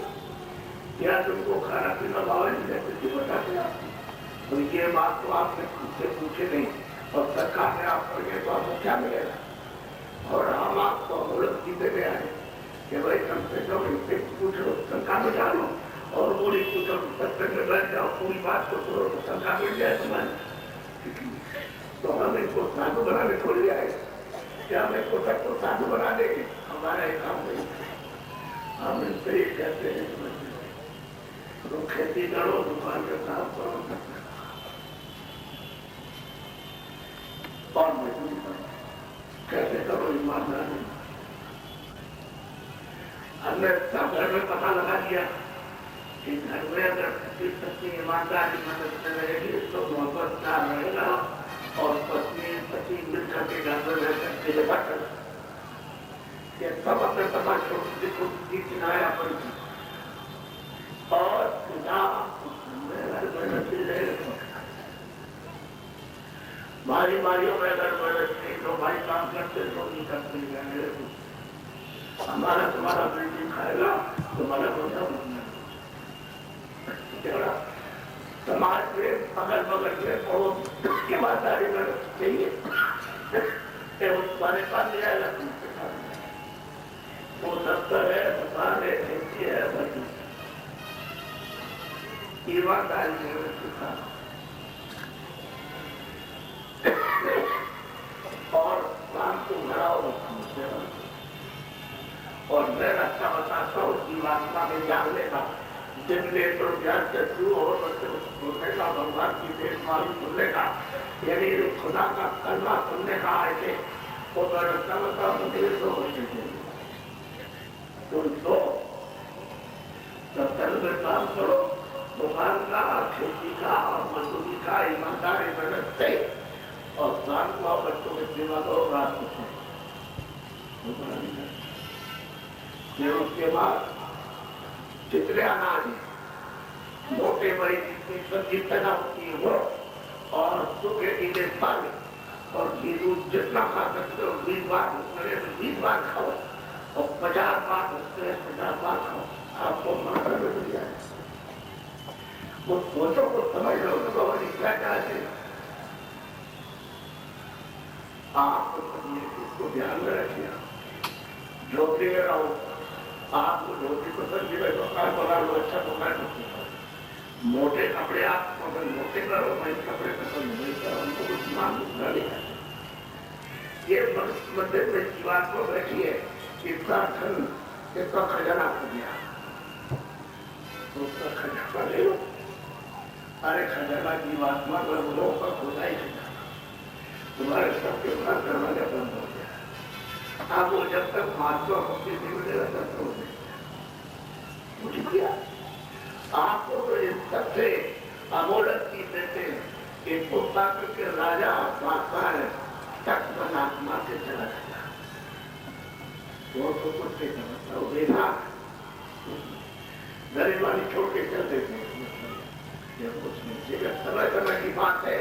क्या तुमको खाना पीना बाबाजी ने कुछ बताते आप? तो ये बात तो आपने खुद से पूछे नहीं और सरकार ने आप पर तो आपको क्या मिलेगा? और हम आपको अमूलक जीते में आए कि भाई कम से कम इनसे पूछ लो, शंका में डालो और पूरी पूछो, सत्संग में बैठ जाओ, पूरी बात को सुनो तो शंका मिल जाए तुम्हारी। तो हम इनको साधु बनाने थोड़ी आए, क्या हम इनको सबको साधु बना देंगे? हमारा एक काम नहीं, हम इनसे ही कहते हैं तो खेती करो, दुकान का काम करो और मजदूरी करो, कैसे करो ईमानदारी। हमने सब घर में पता लगा दिया कि घर में अगर पति ईमानदारी मदद से रहेगी तो मोहब्बत का रहेगा और पत्नी पति मिलकर के घर में रह सकते हैं। ये सब अपने पता छोटी किनाया पर और भारी भारियों में अगर बरसती तो भाई काम करते तो नहीं करते, हमारा तुम्हारा बिल्डिंग खाएगा तुम्हारा रोजा झगड़ा। समाज में अगल बगल में पड़ोस की ईमानदारी में चाहिए तुम्हारे पास ले आएगा, वो दफ्तर है, दुकान है, खेती है, ईमानदारी में सिखा और काम को बढ़ाओ। और मैं रास्ता बताता हूँ जीवात्मा में जानने का, दिन ले तो ज्ञान से शुरू हो सुनने का, भगवान की देखभाल सुनने का, यानी खुदा का कलमा सुनने का आए वो रास्ता बता मंदिर तो होते तो दफ्तर में काम करो, दुकान का, खेती का और मजदूरी का ईमानदारी मेहनत से और शाम को बच्चों के सेवा करो, रात को फिर उसके बाद जितने अनाज मोटे बड़ी जितनी सब्जी पैदा होती है वो और सूखे कीड़े पानी और दूध जितना खा सकते हो 20 बार 20 बार खाओ और 50 बार 50 बार खाओ, आपको मात्रा में मिल जाए। वो सोचो को समझ लो तो क्या चाहते आपको ध्यान में रखिए, झोंके में रहो। आपको धोती पसंद की दुकान बना लो, अच्छा दुकान मोटे कपड़े आप मोटे करो, भाई कपड़े पसंद नहीं करो, उनको कुछ मांग नहीं है। ये मंदिर में जीवात को बैठी है, इसका धन इसका खजाना खो गया तो उसका खजाना ले लो। अरे खजाना जीवात्मा लोगों का खुदा ही खजाना, तुम्हारे सबके पास दरवाजा बंद हो गया। अब वो जब तक 500 हफ्ते से मिलेगा तब तो मुझे किया आपको तो इस सबसे अमोलक चीज देते हैं। एक पुस्तक के राजा बादशाह तक परमात्मा से चला गया, वो तो कुछ देखा गरीबानी छोड़ के चल देते समय समय की बात है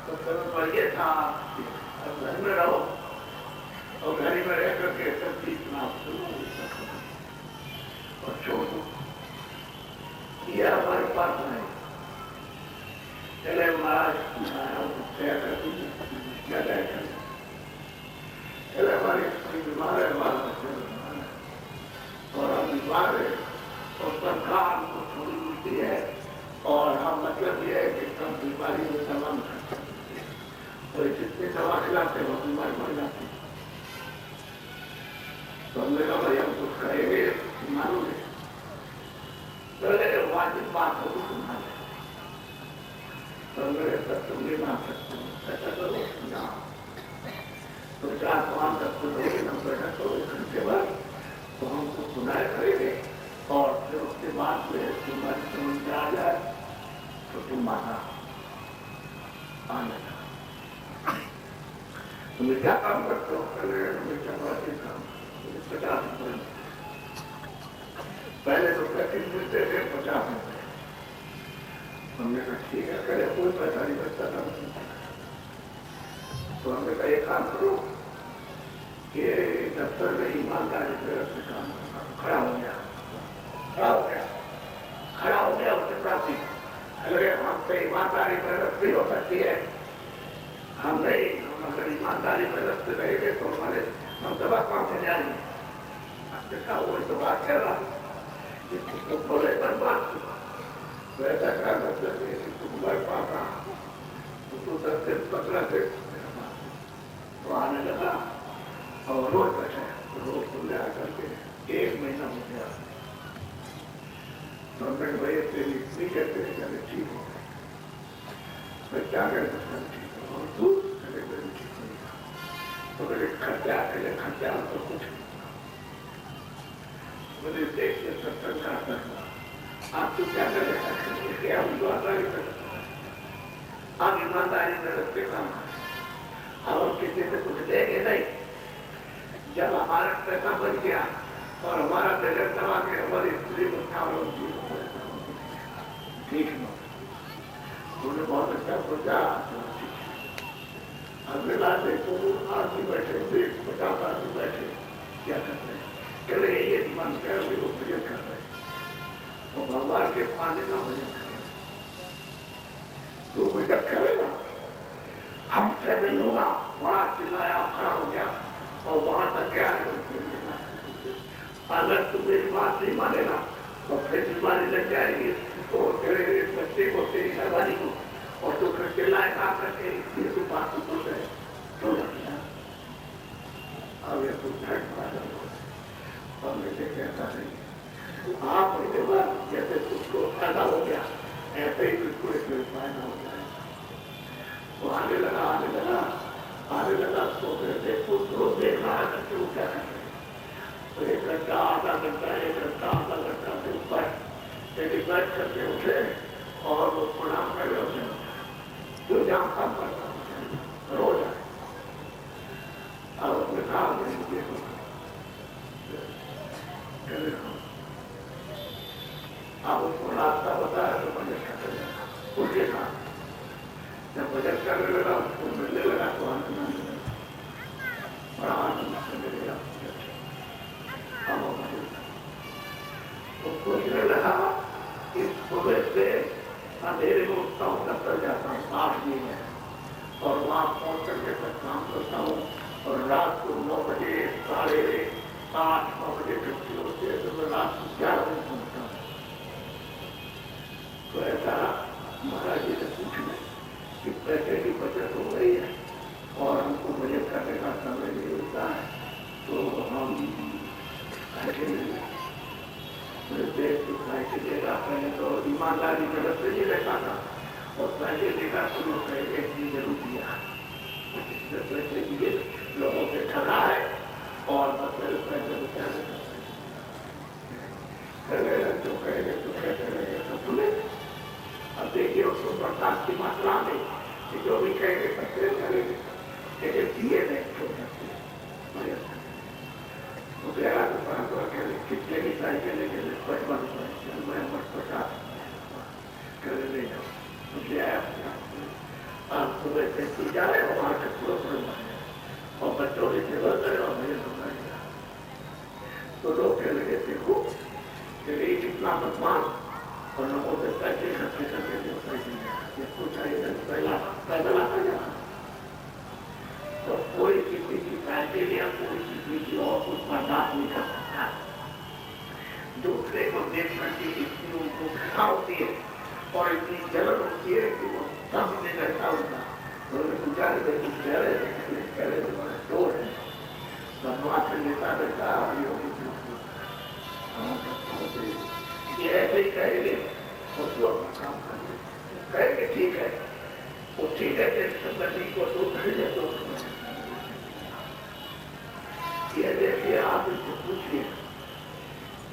तो समय पर ये था घर में रहो और घर में रह करके सब चीज और छोड़ दो, ये हमारे पास नहीं। चले महाराज चले हमारे बीमार है और हम बीमार है और सरकार को थोड़ी होती है और हम मतलब ये है कि कम बीमारी में दवा नहीं खा सकते, तो जितनी दवा खिलाते हैं वो बीमारी मर जाती है। तो हमने कहा भाई हम कुछ करेंगे मालूम है, पहले वाजिब बात हो तो सुना है, तो मेरे तक तुम नहीं मान सकते, ऐसा करो ना तो 4-5 तक तो लोगे ना बैठा तो 1 घंटे बाद तो हमको सुनाया करेंगे और फिर उसके बाद में तुम्हारी समझ में आ जाए तो तुम आना आने का। तुम्हें क्या काम करते हो? पहले तुम्हें क्या बात काम 50 रुपये, पहले तो 35 मिलते थे 50 रुपये। हमने कहा ठीक है, पहले कोई पैसा नहीं बचता था, तो हमने कहा एक काम करो कि दफ्तर में ईमानदारी से काम खड़ा हो गया उसके प्रति, अगर हमसे ईमानदारी प्रदर्शित हो सकती है, हम नहीं, हम अगर ईमानदारी प्रदर्शित रहेंगे तो हमारे हम दबा कहाँ से जाएंगे? देखा वही तो बात कह रहा जिसको बोले बर्बाद वैसा क्या मतलब है कि तुम मर पाता तो 10 दिन 15 दिन तो आने लगा और रोज बैठे, रोज तुमने आकर के 1 महीना हो गया। तो हमने भाई तेरी इतनी कहते हैं कि ठीक हो गए, मैं क्या कहते ठीक हो और तू मेरे ठीक नहीं था, तो मेरे खर्चा तो कुछ नहीं, मुझे देश से सत्संग का करना आप तो क्या करें, हम ईमानदारी करते आप ईमानदारी करते काम, हम किसी से कुछ देंगे नहीं। जब हमारा पैसा बच गया और हमारा बजट दबा के हमारी स्त्री ठीक है, उन्होंने बहुत अच्छा सोचा। अगले लाते तो आदमी बैठे 50 आदमी बैठे क्या करते हैं, कह रहे ये मन कर रहे वो भजन कर रहे तो भगवान के पाने का भजन करें, तो भजन करेगा हमसे नहीं होगा। वहां चिल्लाया खड़ा हो गया और वहां तक क्या अगर तुम मेरी बात नहीं मानेगा तो फिर बीमारी लग जाएगी, तो तेरे बच्चे को तेरी घरवाली को और तो फिर चिल्लाए खा करके ये तो बात तो सुन रहे तो अब ये तो कहता नहीं आप जैसे तुझको फायदा हो गया ऐसे ही तुझको इसमें फायदा हो जाए। वो आने लगा तो फिर देखो तो देख रहा है कि वो क्या कर रहे हैं, तो 1 घंटा आधा घंटा से ऊपर यदि बैठ करके उठे और वो प्रणाम कर रहे जो जहाँ काम करता रोज आए अब अपने काम आप उसको रास्ता बताया तो बजट कर उसके साथ जब बजट करने लगा उसको मिलने लगा तो आनंद बड़ा आनंद करने लगा। तो सोचने लगा इस सुबह से अंधेरे में उठता हूँ दफ्तर जाता हूँ 8 महीने और वहाँ पहुँच करके तक काम करता हूँ और रात को 9 बजे 8:30-9 बजे छुट्टी होती है तो मैं रात को 11 बजे पहुँचता हूँ। तो ऐसा महाराज जी से पूछना कि पैसे की बचत हो गई है और हमको बजट करने का समय नहीं मिलता है तो हम पैसे देश दिखाई के देगा। पहले तो ईमानदारी में रस्ते नहीं रहता था और पैसे देगा तो लोग कहेंगे इतनी जरूर दिया पैसे दिए लोगों से ठगा है और मतलब पैसे बचा जो कहेंगे तो कैसे रहेगा तो सुने। अब देखिए उसको बरसात की मात्रा में कि जो भी कहेंगे पैसे करेंगे लेकिन दिए नहीं छोड़ सकते कितने की साइकिल लेके 55 रुपये मैं 50 ले जाओ मुझे आया आप सुबह से पी जा रहे हो वहां से पूरा और बच्चों की सेवा करे और मुझे समझा तो लोग कह लगे देखो कितना बदमान और लोगों से पैसे इकट्ठे करके कुछ पहला पैदल आता जाता तो कोई किसी की साइकिल या कोई किसी की और कुछ बर्दाश्त नहीं कर सकता। दूसरे को देखने की इतनी उनको घृणा होती है और इतनी जलन होती है कि वो सामने रहता होता उन्होंने पूछा चेहरे तुम्हारे चोर है भगवान से लेता रहता ये ऐसे ही कहेंगे उसको अपना काम करेंगे ठीक है वो ठीक है तेरी संगति को तो खरीदे तो ये देखिए आप इसको पूछिए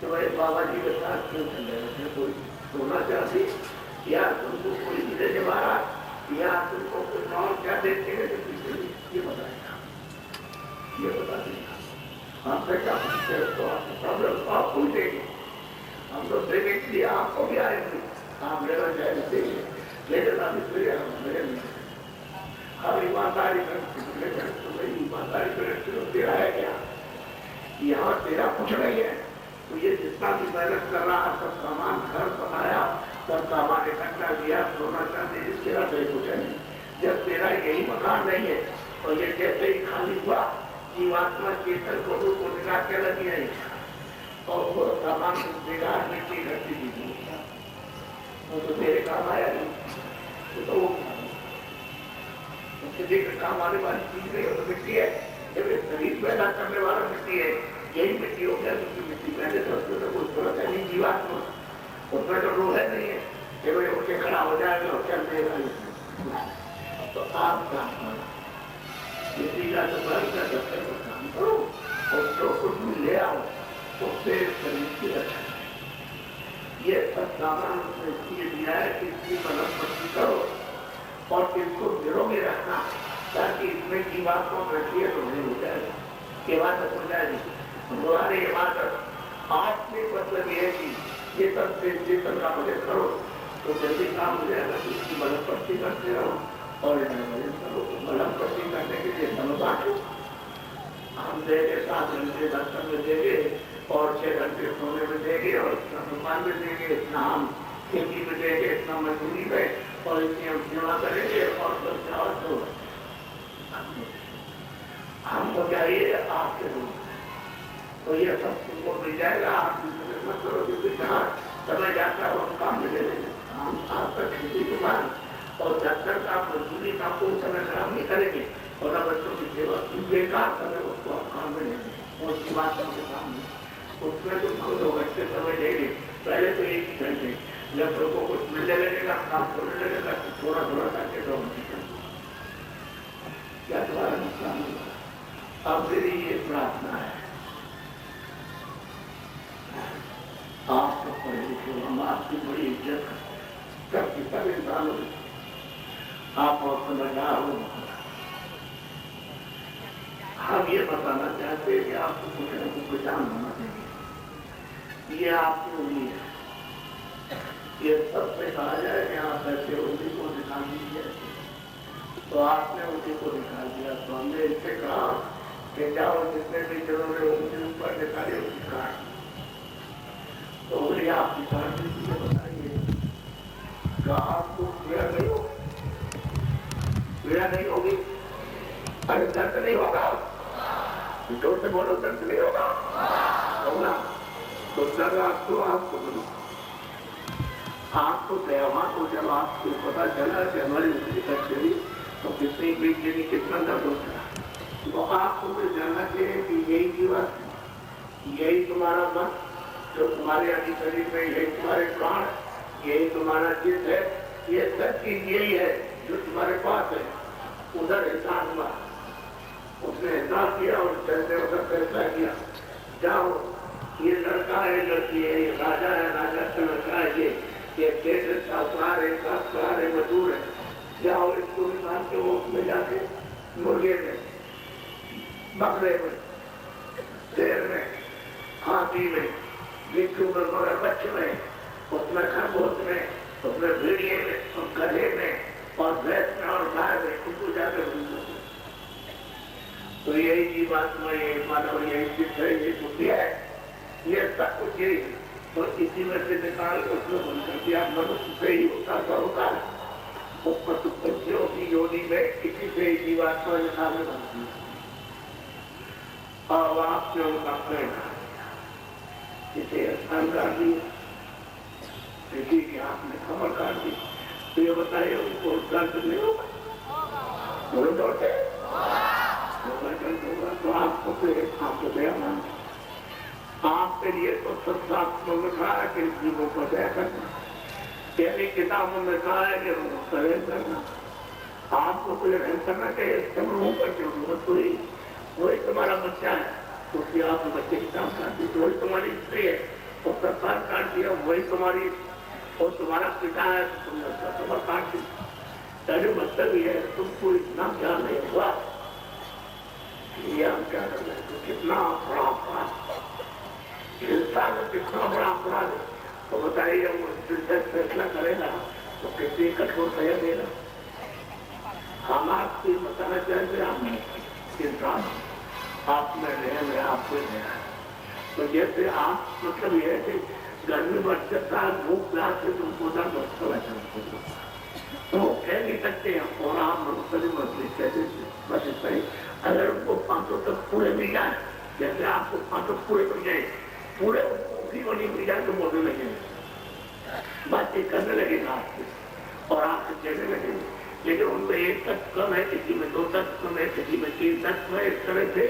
तो भाई बाबा जी के साथ क्यों चल रहे थे कोई सोना चाहती या तुमको कोई मिले जवारा या तुमको कुछ और क्या देते हैं ये बताएगा ये बता देगा आपसे क्या पूछते हैं तो आपको प्रॉब्लम आप पूछेंगे हम तो देने के लिए आपको भी आएंगे आप लेना चाहे देंगे लेकिन आप इसलिए हम मेरे हम ईमानदारी ईमानदारी तेरा है क्या यहाँ तेरा कुछ नहीं है तो ये जितना भी मेहनत कर रहा सब सामान घर बनाया सब सामान इकट्ठा किया सोना चांदी तेरा कोई कुछ नहीं जब तेरा यही मकान नहीं है और ये जैसे ही खाली हुआ जीवात्मा चेतन को निकाल के लगी है और वो सामान बिगाड़ मिट्टी घटती दी तो तेरे काम आया नहीं तो किसी के काम आने वाली चीज नहीं हो तो मिट्टी है जब शरीर पैदा करने वाला मिट्टी है यही मिट्टी हो गया क्योंकि मिट्टी पहले तो कुछ जरूरत है नहीं जीवात्मा उसमें तो रोह है नहीं है कि भाई उठ के खड़ा हो जाएगा और चल देगा तो आप काम करो मिट्टी का तो बल का दफ्तर को काम करो और जो कुछ भी ले आओ उससे शरीर की रक्षा ये सब सामान इसलिए दिया है कि इसकी मदद मस्ती करो और इसको निरोगी रखना ताकि इसमें जीवात्मा रखिए तो नहीं हो जाएगा ये बात हो जाएगी तुम्हारी इबादत आत्मिक मतलब ये है कि ये सब चेतन का मदद करो तो जल्दी काम हो जाएगा तो इसकी मदद पट्टी करते रहो और मदद करो मदद पट्टी करने के लिए समय बांटो हम देंगे 7 घंटे दर्शन में देंगे और 6 घंटे सोने में देंगे और इतना दुकान में देंगे इतना हम खेती में देंगे इतना मजदूरी में और इतनी हम सेवा करेंगे और तो हमको चाहिए आपके रूप तो ये सब तुमको मिल जाएगा आप मत करो क्योंकि जहाँ समय जाता है वो काम मिले हम आपका खेती के बाद और दफ्तर का मजदूरी का कोई समय खराब नहीं करेंगे और बच्चों की सेवा बेकार समय उसको आप काम में लेंगे और उसकी बात के सामने उसमें तुमको 2 घंटे समय देंगे पहले तो 1 घंटे जब लोगों को मिलने लगेगा काम होने लगेगा तो थोड़ा थोड़ा करके 2 घंटे क्या तुम्हारा नुकसान होगा अब मेरी ये प्रार्थना है आप तो पढ़े लिखे हम आपकी बड़ी इज्जत करते सब इंसान हो आप और समझदार हो हम ये बताना चाहते हैं कि आपको कुछ न कुछ पहचान होना चाहिए ये आपकी उम्मीद है ये सबसे कहा जाए कि आप ऐसे उसी को निकाल दीजिए तो आपने उसी को निकाल दिया तो हमने इससे कहा कि जाओ जितने भी जरूर उनके ऊपर निकाले उसकी काट तो उन्हें आपकी काट दीजिए बताइए क्या आपको पीड़ा नहीं हो पीड़ा नहीं होगी अरे दर्द नहीं होगा जोर से बोलो दर्द नहीं होगा होगा तो दर्द आपको बोलो आपको त्योहार को जब आपको पता चला कि हमारी उंगली कट गई तो कितनी बीच यानी कितना दर्द होता है तो आपको तो जानना चाहिए कि यही जीवन यही तुम्हारा मन जो तुम्हारे अभी शरीर में यही तुम्हारे प्राण यही तुम्हारा चित्त है ये सब चीज यही है जो तुम्हारे पास है उधर एहसान हुआ उसने एहसान किया और चलते वक्त फैसला किया जाओ ये लड़का है लड़की है ये राजा है राजा का लड़का है ये खेत साहूकार है काश्तकार है मजदूर है जाओ इसको निकाल के वो उसमें जाके मुर्गे में बकरे में शेर में हाथी में बिच्छू में मगरमच्छ में उसमें खरगोश में उसमें भेड़िए में और गधे में और भैंस में और गाय में उनको जाकर तो यही जीवात्मा यही मानव यही चित्त है ये बुद्धि है ये सब कुछ यही है तो इसी में से निकाल उसको बंद कर दिया मनुष्य से ही होता उस पशुपक्षियों की योनि में किसी से ही जीवात्मा निकाल बनती और आपने उनका प्रेम इसे स्थान डाल दिया किसी की आपने खबर काट दी तो ये बताइए उनको दर्द नहीं होगा? वो दौड़ते तो आपको दया मान आपके लिए तो सत्शास्त्रों में कहा है कि जीवों को दया करना, पहली किताबों में कहा है कि उनको रहम करना। आपको कोई रहम करना चाहिए, समूहों पर जरूरत हुई वही तुम्हारा बच्चा है, क्योंकि आपने बच्चे की काम काट दी, वही तुम्हारी स्त्री है वो प्रसाद काट दिया, वही तुम्हारी और तुम्हारा पिता है तो तुमने उसका खबर काट दी। तेरे मतलब ये है तुमको इतना ज्ञान नहीं हुआ ये हम क्या कर रहे तो कितना बड़ा अपराध, इंसान कितना बड़ा अपराध है। तो बताइए वो फैसला करेगा तो कितनी कठोर सजा देगा। हम आपको बताना चाहते आप इंसान आप में रहे मैं आपको रहा तो जैसे आप मतलब ये है कि गर्मी बढ़ता है भूख प्यास से तुमको दर्द होता है तो कह नहीं सकते हैं और आप मछली कहते बस इतना ही। अगर उनको 500 तक पूरे मिल जाए, जैसे आपको 500 पूरे मिल जाए, पूरे उसी को नहीं मिल जाए तो बोलने लगेंगे, बातचीत करने लगेगा आपसे और आपसे कहने लगेंगे। लेकिन उनमें 1 तत्व कम है, किसी में 2 तत्व कम है, किसी में 3 तत्व है। इस तरह से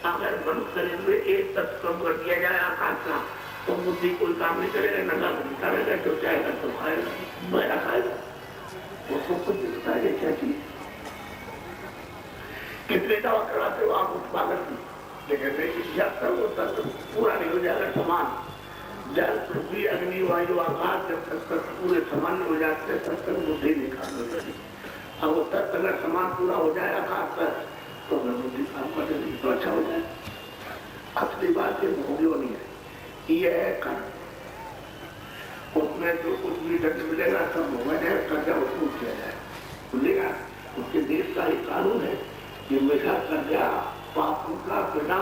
अगर मनुष्य शरीर में 1 तत्व कम कर दिया जाए आकाश का तो बुद्धि कोई काम नहीं करेगा, नंगा नहीं करेगा, जो चाहेगा तो खाएगा, मेरा खाएगा, उसको कुछ दिखता है क्या चीज। कितने दवा कराते हो आप उत्पादन की, लेकिन जब तक वो तत्व पूरा नहीं हो जाएगा समान, जल पृथ्वी अग्नि वायु आकाश जब तक पूरे समान हो जाते हैं तब तक बुद्धि नहीं काम करेगी। अब वो तत्व अगर समान पूरा हो जाए आकाश तक तो बुद्धि काम करेगी तो अच्छा हो जाए। असली बात ये भोगियों नहीं है, ये है कर्म। उसमें जो कुछ भी दंड मिलेगा सब भोगन है, कर्जा वसूल किया जाए खुलेगा। उसके देश का ही कानून है कि मेरा कर्जा पाप का बिना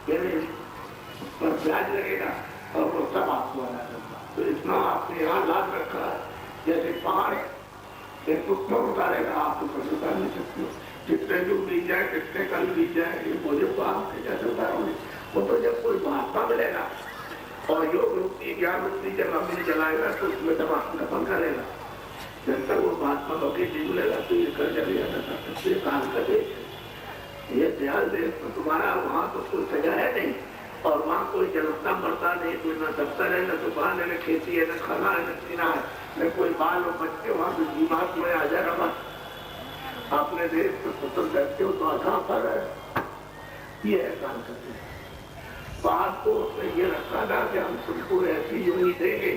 पर ब्याज लगेगा और वो सब आपको आना करना। तो इतना आपने यहाँ लाभ रखा है जैसे पहाड़ एक उत्तम उतारेगा आप तो कभी उतार नहीं सकते। जितने जो बीज जाए कितने कल बीज जाए ये बोझे को आपके कैसे उतारोगे। वो तो जब कोई महात्मा मिलेगा और योग रूपी ज्ञान रूपी जब अग्नि जलाएगा तो उसमें जब दफन करेगा। जब तक वो महात्मा होकर जी मिलेगा तो ये कर जाएगा काम करे। ये दयाल देश तो तुम्हारा वहाँ तो कोई सजा है नहीं और वहाँ कोई जलता मरता नहीं, कोई न दफ्तर है न दुकान है न खेती है न खाना है न पीना है न कोई बाल और बच्चे। वहाँ तो जीवात में आ जा रहा अपने देश को स्वतंत्र करते हो तो आसान पर है ये काम करते हैं। बात को ये रखा था कि हम तुमको ऐसी यूनी देंगे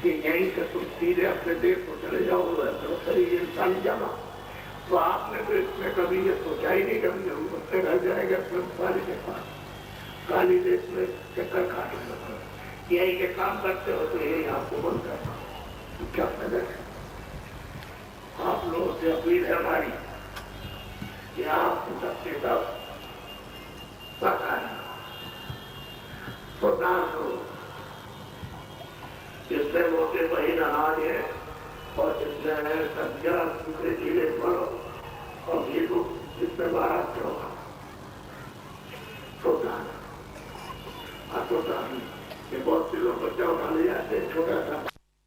कि यहीं से तुम सीधे अपने देश को चले जाओ इंसान जमा। तो आपने तो इसमें कभी ये सोचा ही नहीं कभी हम उससे रह जाएगा ब्रह्मचारी के पास काली देश में चक्कर काटना यही के काम करते हो तो यही आपको बंद करना क्या फायदा है। आप लोगों से अपील है हमारी कि आप सबके सब जिससे मोटे महीन अनाज है और जिसमें सब्जियां दूसरे चीजें फलो और घी को जिसमें 12 होगा ये बहुत से लोग बच्चा उठा ले जाते हैं छोटा सा